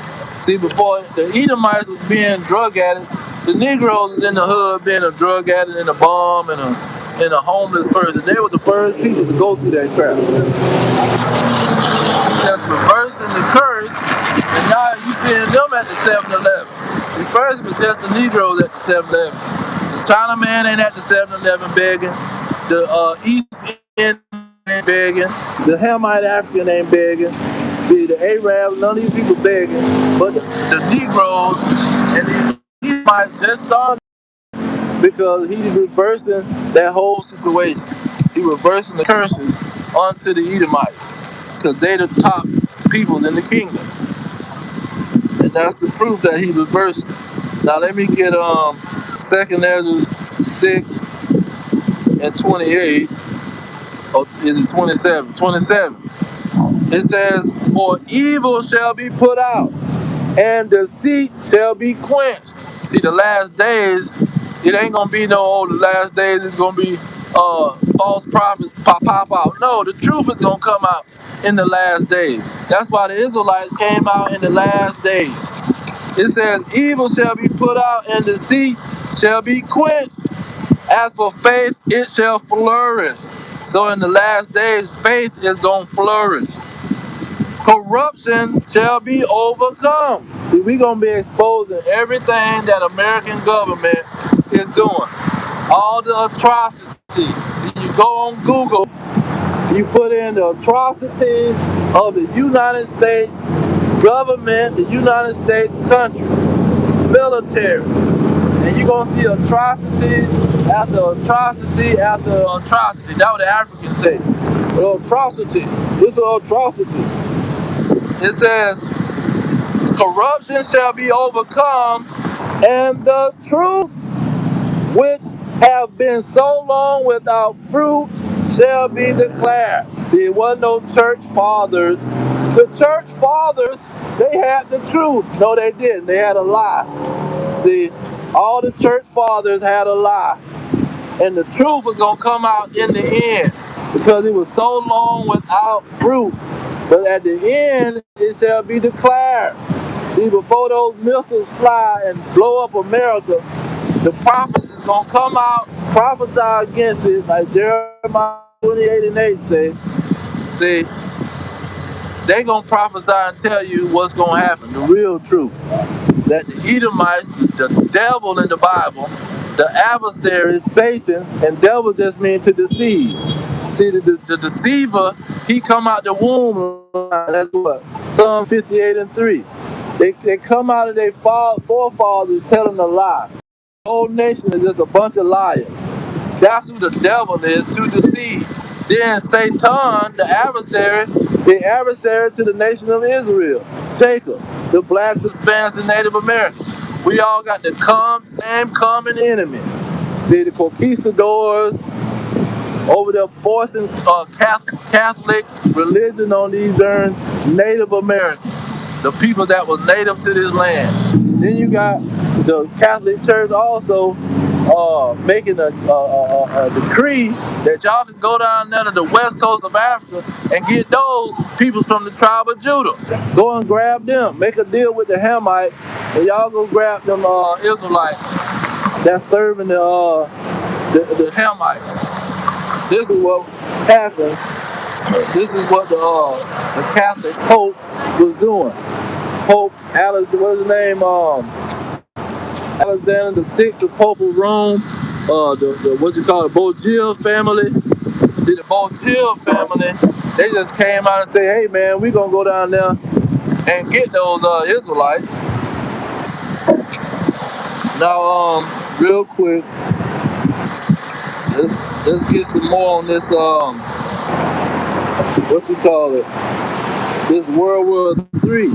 See, before the Edomites was being drug addicts, the Negroes was in the hood being a drug addict and a bum and a homeless person. They were the first people to go through that crap. Just reversing the curse, and now you seeing them at the 7-Eleven. See, first it was just the Negroes at the 7-Eleven. The Chinaman ain't at the 7-Eleven begging. The East Indian ain't begging. The Hamite African ain't begging. See, the Arabs, none of these people begging. But the Negroes and these Edomites just started because he's reversing that whole situation. He's reversing the curses onto the Edomites because they the top people in the kingdom. And that's the proof that he reversed. Now let me get 2nd Ezra 6 and 28. Or is it 27? 27. It says, for evil shall be put out, and deceit shall be quenched. See, the last days, it ain't gonna be no, the last days it's gonna be false prophets pop out. No, the truth is gonna come out in the last days. That's why the Israelites came out in the last days. It says, evil shall be put out, and deceit shall be quenched. As for faith, it shall flourish. So in the last days, faith is gonna flourish. Corruption shall be overcome. See, we're going to be exposing everything that American government is doing. All the atrocities. See, you go on Google, you put in the atrocities of the United States government, the United States country, military. And you're going to see atrocities after atrocity after atrocity. That's what the Africans say. Atrocity. This is an atrocity. It says, corruption shall be overcome, and the truth which have been so long without fruit shall be declared. See, it wasn't no church fathers. The church fathers, they had the truth. No, they didn't. They had a lie. See, all the church fathers had a lie. And the truth was going to come out in the end because it was so long without fruit. But at the end, it shall be declared. See, before those missiles fly and blow up America, the prophets is going to come out, prophesy against it, like Jeremiah 28 and 8 say. See, they're going to prophesy and tell you what's going to happen, the real truth. That the Edomites, the devil in the Bible, the adversary, Satan, and devil just mean to deceive. See, the deceiver, he come out the womb. That's what Psalm 58:3. They come out of their forefathers telling a lie. The whole nation is just a bunch of liars. That's who the devil is, to deceive. Then Satan, the adversary to the nation of Israel, Jacob, the blacks, Hispanics, the Native Americans. We all got the same common enemy. See, the conquistadors over there forcing Catholic religion on these darn Native Americans, the people that was native to this land. Then you got the Catholic Church also making a decree that y'all can go down there to the west coast of Africa and get those people from the tribe of Judah. Go and grab them. Make a deal with the Hamites, and y'all go grab them Israelites that's serving the Hamites. This is what happened. This is what the Catholic Pope was doing. Pope what's his name? Alexander the Sixth, the Pope of Rome. The what you call it, Borgia family. The Borgia family. They just came out and say, "Hey man, we gonna go down there and get those Israelites." Now, real quick, let's get some more on this. What you call it? This World War III.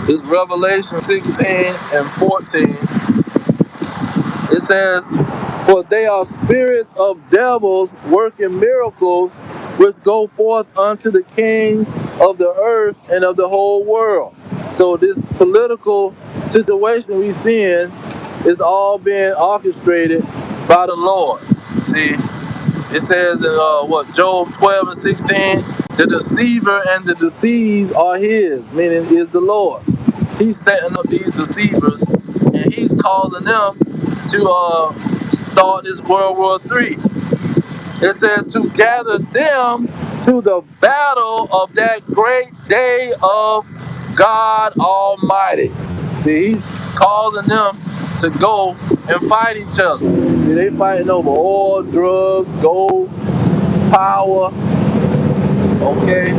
It's Revelation 16:14. It says, "For they are spirits of devils working miracles, which go forth unto the kings of the earth and of the whole world." So this political situation we seeing is all being orchestrated by the Lord. See, it says in Job 12:16, the deceiver and the deceived are his, meaning is the Lord. He's setting up these deceivers, and he's causing them to start this World War III. It says to gather them to the battle of that great day of God Almighty. See, he's causing them to go and fight each other. See, they fighting over oil, drugs, gold, power. Okay.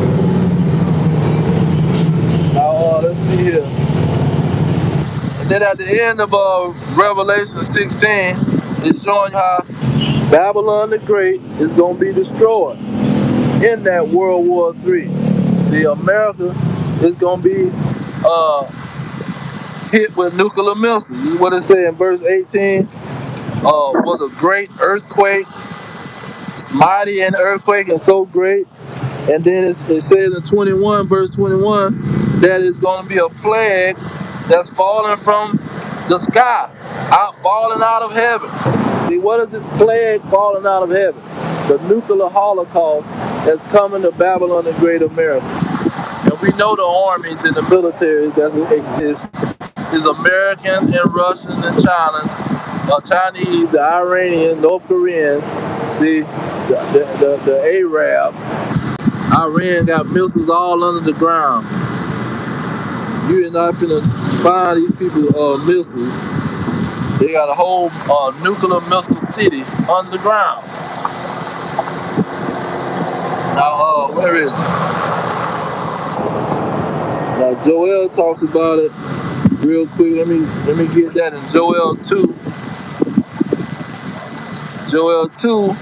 Now let's see here. And then at the end of Revelation 16, it's showing how Babylon the Great is going to be destroyed in that World War III. See, America is going to be hit with nuclear missiles. This is what it says in verse 18. Was a great earthquake, mighty an earthquake and so great. And then it says in 21, verse 21, that it's going to be a plague that's falling from the sky, falling out of heaven. See, what is this plague falling out of heaven? The nuclear holocaust that's coming to Babylon the Great America. And we know the armies and the military that exist is Americans and Russians and Chinese, the Iranians, North Koreans. See, the Arabs. Iran got missiles all under the ground. You are not finna find these people missiles. They got a whole nuclear missile city under the ground. Now, where is it? Now, Joel talks about it real quick. Let me get that in Joel 2. Joel 2.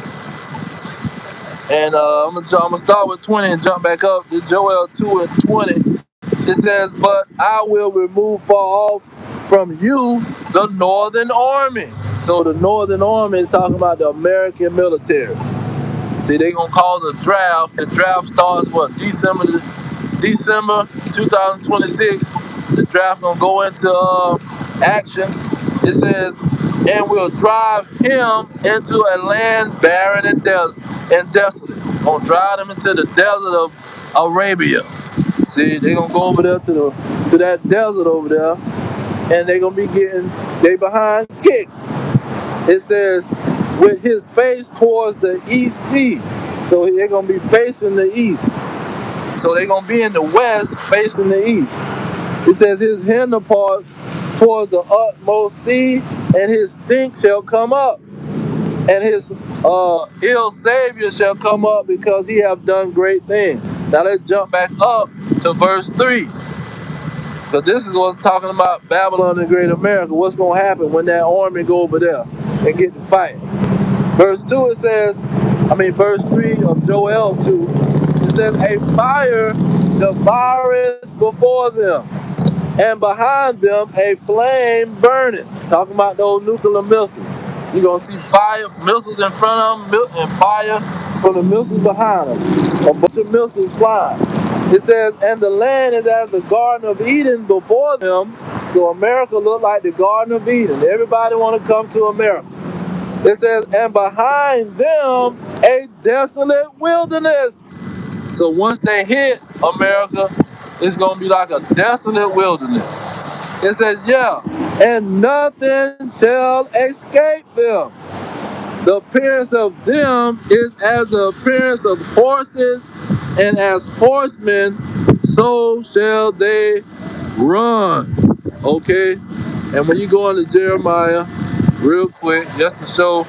And I'm gonna start with 20 and jump back up to Joel 2:20. It says, "But I will remove far off from you the northern army." So the northern army is talking about the American military. See, they're gonna call the draft. The draft starts December 2026. The draft gonna go into action. It says, "And will drive him into a land barren and desolate." Gonna drive them into the desert of Arabia. See, they're gonna go over there to that desert over there, and they're gonna be getting they behind kicked. It says, with his face towards the east sea. So they're gonna be facing the east. So they're gonna be in the west facing the east. It says his hinder parts towards the utmost sea, and his stink shall come up, and his ill Savior shall come up because he have done great things. Now let's jump back up to verse 3. Because this is what's talking about Babylon and Great America. What's going to happen when that army go over there and get to fight? Verse 2 it says, verse 3 of Joel 2, it says, a fire devoureth before them, and behind them a flame burning. Talking about those nuclear missiles. You're going to see fire, missiles in front of them, and fire from the missiles behind them. A bunch of missiles flying. It says, and the land is as the Garden of Eden before them. So America looked like the Garden of Eden. Everybody want to come to America. It says, and behind them a desolate wilderness. So once they hit America, it's going to be like a desolate wilderness. It says, yeah, and nothing shall escape them. The appearance of them is as the appearance of horses, and as horsemen, so shall they run. Okay? And when you go into Jeremiah, real quick, just to show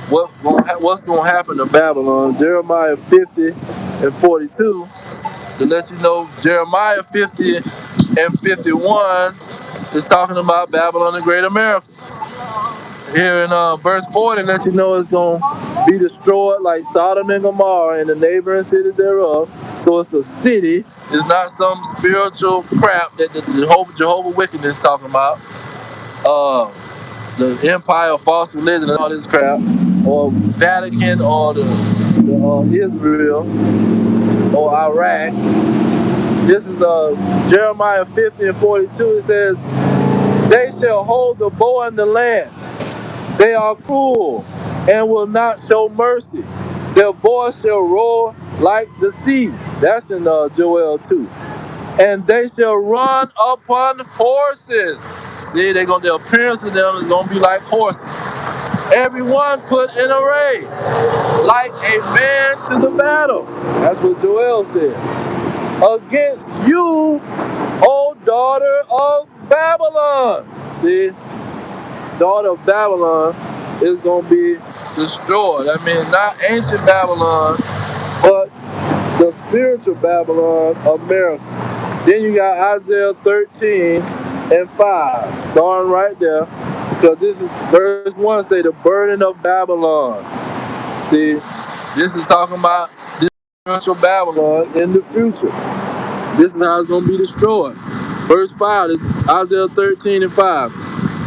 what's going to happen to Babylon, Jeremiah 50 and 42, to let you know Jeremiah 50 and 51 is talking about Babylon the Great America. Here in verse 40, let you know it's going to be destroyed like Sodom and Gomorrah and the neighboring cities thereof. So it's a city. It's not some spiritual crap that the Jehovah Wickedness is talking about. The empire of false religion and all this crap. Or Vatican or the Israel or Iraq. This is Jeremiah 50 and 42. It says, they shall hold the bow and the lance. They are cruel and will not show mercy. Their voice shall roar like the sea. That's in Joel 2. And they shall run upon horses. See, the appearance of them is going to be like horses. Everyone put in array, like a man to the battle. That's what Joel said. Against you, O daughter of Babylon. See, daughter of Babylon is going to be destroyed. I mean, not ancient Babylon, but the spiritual Babylon, America. Then you got Isaiah 13 and 5, starting right there, because this is verse 1 say the burden of Babylon. See, this is talking about this spiritual Babylon in the future. This is how it's going to be destroyed. Verse 5 is Isaiah 13 and 5.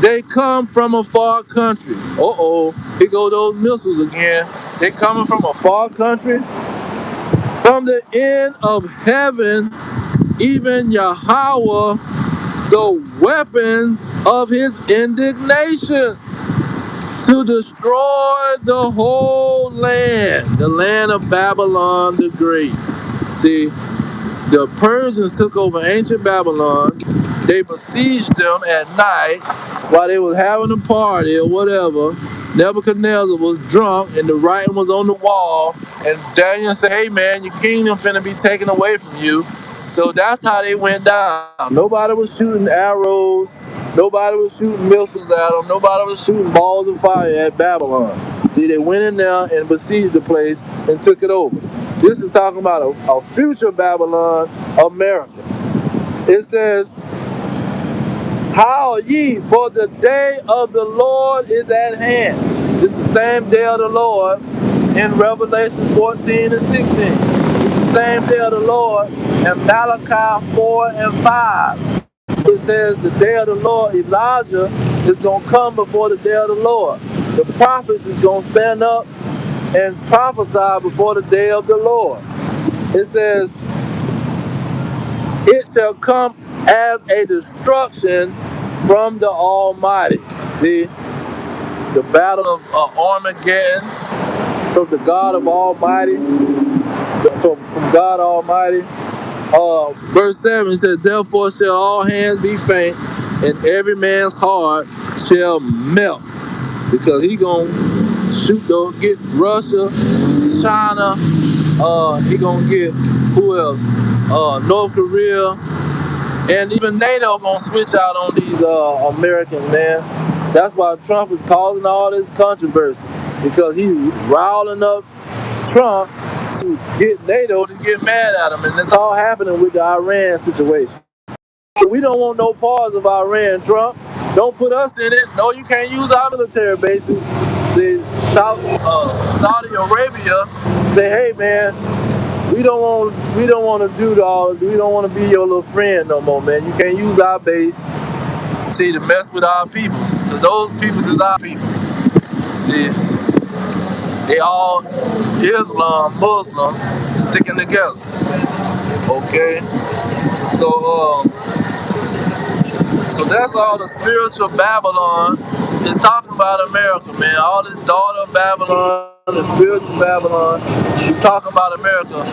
They come from a far country. Here go those missiles again. They coming from a far country. From the end of heaven, even Yahweh, the weapons of his indignation, to destroy the whole land, the land of Babylon the Great. See, the Persians took over ancient Babylon. They besieged them at night while they was having a party or whatever. Nebuchadnezzar was drunk and the writing was on the wall. And Daniel said, hey man, your kingdom finna be taken away from you. So that's how they went down. Nobody was shooting arrows. Nobody was shooting missiles at them. Nobody was shooting balls of fire at Babylon. See, they went in there and besieged the place and took it over. This is talking about a future Babylon, America. It says, howl ye, for the day of the Lord is at hand. This is the same day of the Lord in Revelation 14 and 16. It's the same day of the Lord in Malachi 4 and 5. It says the day of the Lord, Elijah is going to come before the day of the Lord. The prophets is going to stand up and prophesy before the day of the Lord. It says, it shall come as a destruction from the Almighty. See, the battle of Armageddon from the God of Almighty, from God Almighty. Verse 7, it says, therefore shall all hands be faint, and every man's heart shall melt. Because he gonna get Russia, China, he gonna get who else? North Korea, and even NATO gonna switch out on these Americans, man. That's why Trump is causing all this controversy. because he riling up Trump to get NATO to get mad at him, and it's all happening with the Iran situation. We don't want no parts of Iran, Trump. Don't put us in it. No, you can't use our military bases. See, Saudi Arabia say, hey man, we don't want to do all. We don't want to be your little friend no more, man. You can't use our base, see, to mess with our people. Cause those people is our people. See, they all Islam, Muslims sticking together. Okay, so so that's all the spiritual Babylon is talking about America, man. All this daughter of Babylon, the spiritual Babylon is talking about America.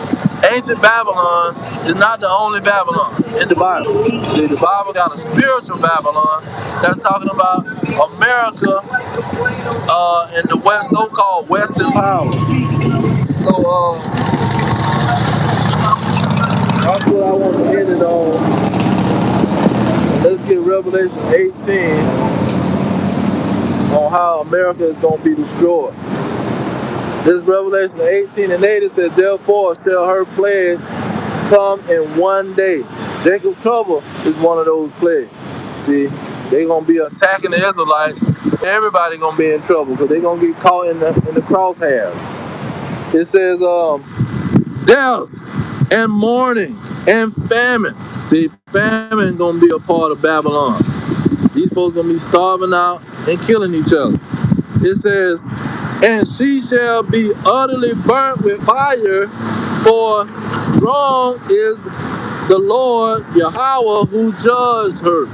Ancient Babylon is not the only Babylon in the Bible. See, the Bible got a spiritual Babylon that's talking about America and the West, so-called Western power. So that's what I want to end it on. Let's get Revelation 18 on how America is going to be destroyed. This Revelation 18 and 8, it says, therefore shall her plagues come in one day. Jacob's trouble is one of those plagues. See, they're going to be attacking the Israelites. Everybody going to be in trouble because they're going to get caught in the crosshairs. It says, death and mourning and famine. See, famine going to be a part of Babylon. These folks going to be starving out and killing each other. It says, and she shall be utterly burnt with fire, for strong is the Lord Yahweh who judged her.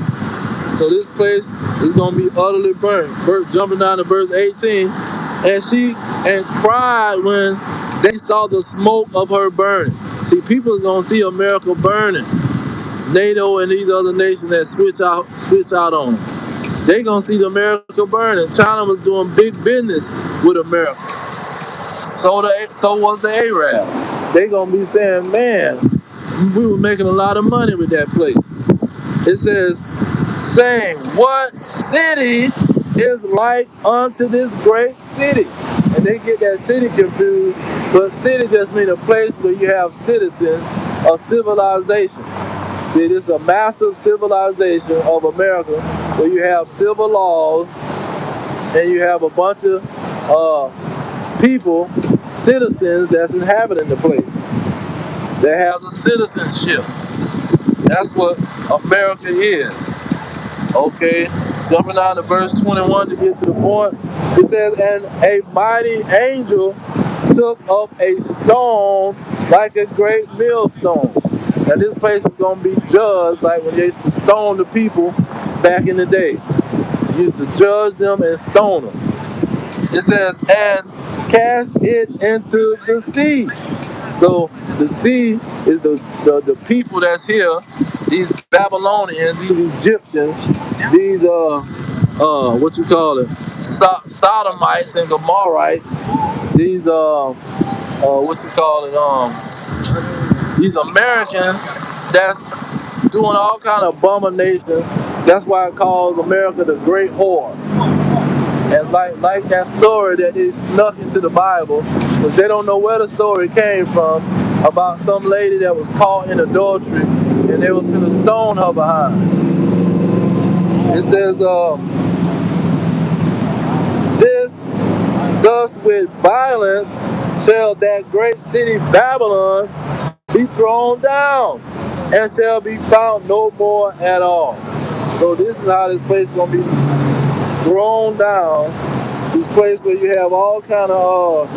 So this place is going to be utterly burnt. Jumping down to verse 18, and cried when they saw the smoke of her burning. See, people are going to see America burning. NATO and these other nations that switch out on them. They gonna see the America burning. China was doing big business with America. So was the Arab. They gonna be saying, man, we were making a lot of money with that place. It says, saying, what city is like unto this great city? And they get that city confused, but city just means a place where you have citizens of civilization. See, this is a massive civilization of America where you have civil laws and you have a bunch of people, citizens that's inhabiting the place. That has a citizenship. That's what America is. Okay, jumping down to verse 21 to get to the point. It says, and a mighty angel took up a stone like a great millstone. Now this place is going to be judged like when they used to stone the people back in the day. You used to judge them and stone them. It says, and cast it into the sea. So the sea is the people that's here, these Babylonians, these Egyptians, these what you call it, Sodomites and Gomorrites, these what you call it, these Americans that's doing all kind of abominations. That's why it calls America the Great Whore. And like that story that they snuck into the Bible, because they don't know where the story came from, about some lady that was caught in adultery and they was gonna stone her behind. It says, thus with violence shall that great city Babylon be thrown down, and shall be found no more at all. So this is how this place is going to be thrown down. This place where you have all kind of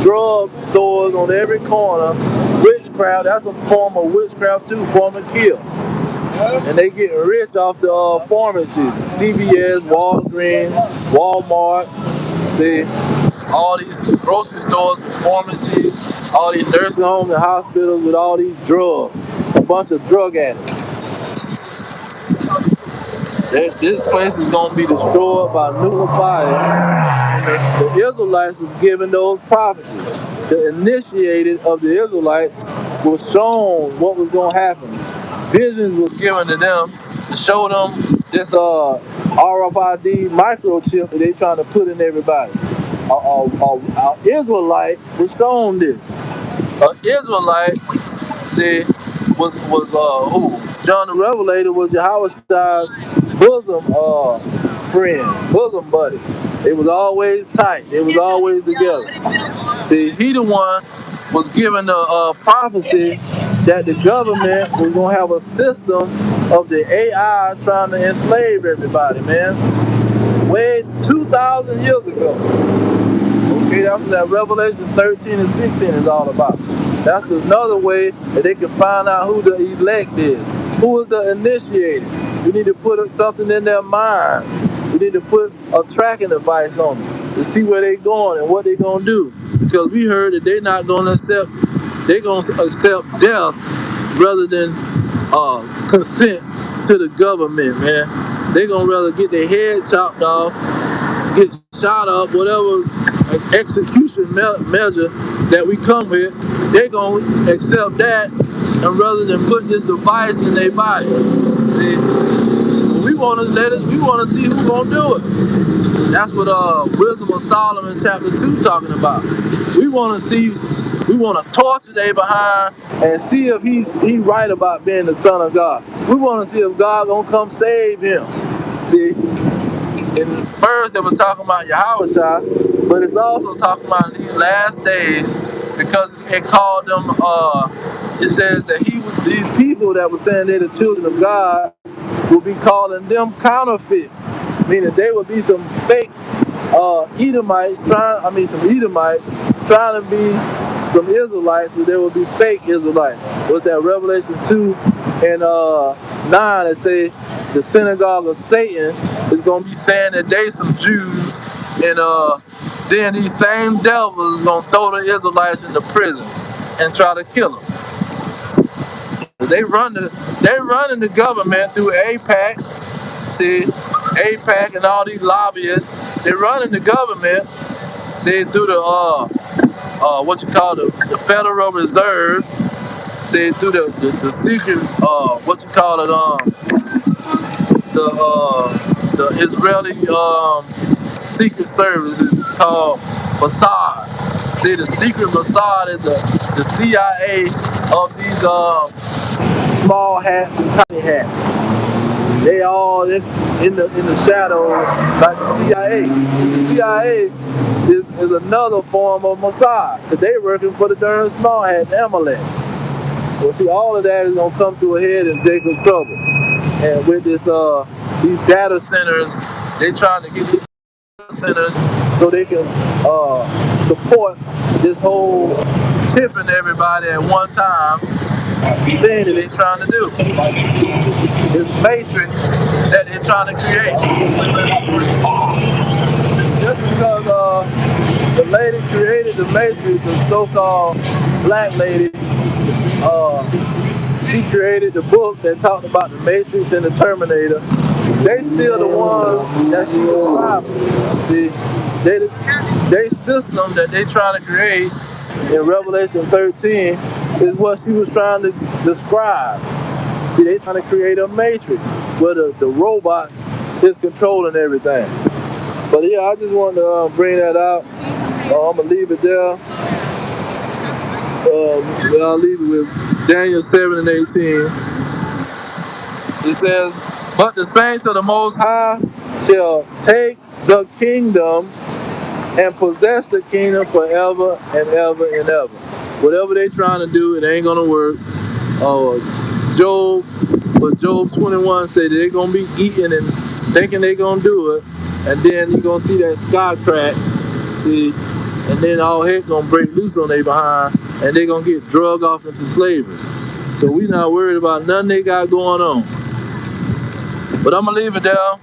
drug stores on every corner. Witchcraft, that's a form of witchcraft too, form of kill. And they getting rich off the pharmacies. CVS, Walgreens, Walmart, see, all these grocery stores with pharmacies, all these nursing homes and hospitals with all these drugs. A bunch of drug addicts. This place is going to be destroyed by nuclear fire. And the Israelites was given those prophecies. The initiated of the Israelites was shown what was going to happen. Visions was given to them to show them this RFID microchip that they trying to put in everybody. a Israelite was shown this. An Israelite, see, was who? John the Revelator was Yahweh's bosom friend, bosom buddy. They was always tight. They was always together. See, he the one was given the prophecy that the government was gonna have a system of the AI trying to enslave everybody, man. Way 2,000 years ago. Okay, that's what that Revelation 13 and 16 is all about. That's another way that they can find out who the elect is. Who is the initiated? We need to put something in their mind. We need to put a tracking device on them to see where they're going and what they're going to do. Because we heard that they're not going to accept, they're going to accept death rather than consent to the government, man. They're going to rather get their head chopped off, get shot up, whatever execution measure that we come with, they're going to accept that, and rather than put this device in their body. See, we want to see who's going to do it. That's what Wisdom of Solomon chapter 2 talking about. We want to torture their behind and see if he right about being the Son of God. We want to see if God going to come save him. See, in the verse that was talking about Yahweh, but it's also talking about these last days, because it called them, it says that these people that were saying they're the children of God will be calling them counterfeits, meaning they will be some fake Edomites trying to be some Israelites, but they will be fake Israelites. What's that, Revelation 2 and 9, that say the synagogue of Satan is going to be saying that they some Jews, and then these same devils is going to throw the Israelites into prison and try to kill them. They running the government through AIPAC. See, AIPAC and all these lobbyists, they running the government, see, through the the Federal Reserve, see, through the secret the Israeli secret service is called Mossad. See, the secret Mossad is the CIA of these small hats and tiny hats. They all in the shadow like the CIA. The CIA is another form of Mossad, because they're working for the darn small hats, Amalek. Well, see, all of that is gonna come to a head in Jacob's trouble. And with this these data centers, they trying to get these data centers so they can support this whole chipping everybody at one time. Thing that they're trying to do. This matrix that they're trying to create. Just because the lady created the matrix, the so-called black lady, she created the book that talked about the Matrix and the Terminator. They still the ones that she was robbing. See, they system that they trying to create in Revelation 13 is what she was trying to describe. See, they trying to create a matrix where the robot is controlling everything. But yeah, I just wanted to bring that out. I'm gonna leave it there. I'll leave it with Daniel 7 and 18. It says, "But the saints of the Most High shall take the kingdom and possess the kingdom forever and ever and ever." Whatever they trying to do, it ain't gonna work. Job 21 said that they're gonna be eating and thinking they're gonna do it, and then you're gonna see that sky crack, see, and then all heck gonna break loose on their behind, and they're gonna get drugged off into slavery. So we not worried about nothing they got going on. But I'm gonna leave it there.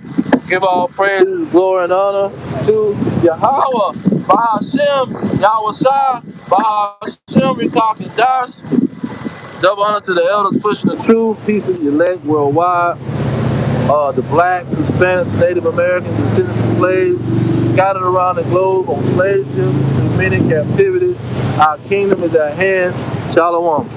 Give all praise, glory, and honor to Yahweh, Bahashem, Yahweh Shai, Bahashem, Rikak and Dash. Double honor to the elders pushing the truth. Peace of the elect worldwide. The blacks, Hispanics, Native Americans, descendants of slaves, scattered around the globe on slave ships, through many captivities. Our kingdom is at hand. Shalom.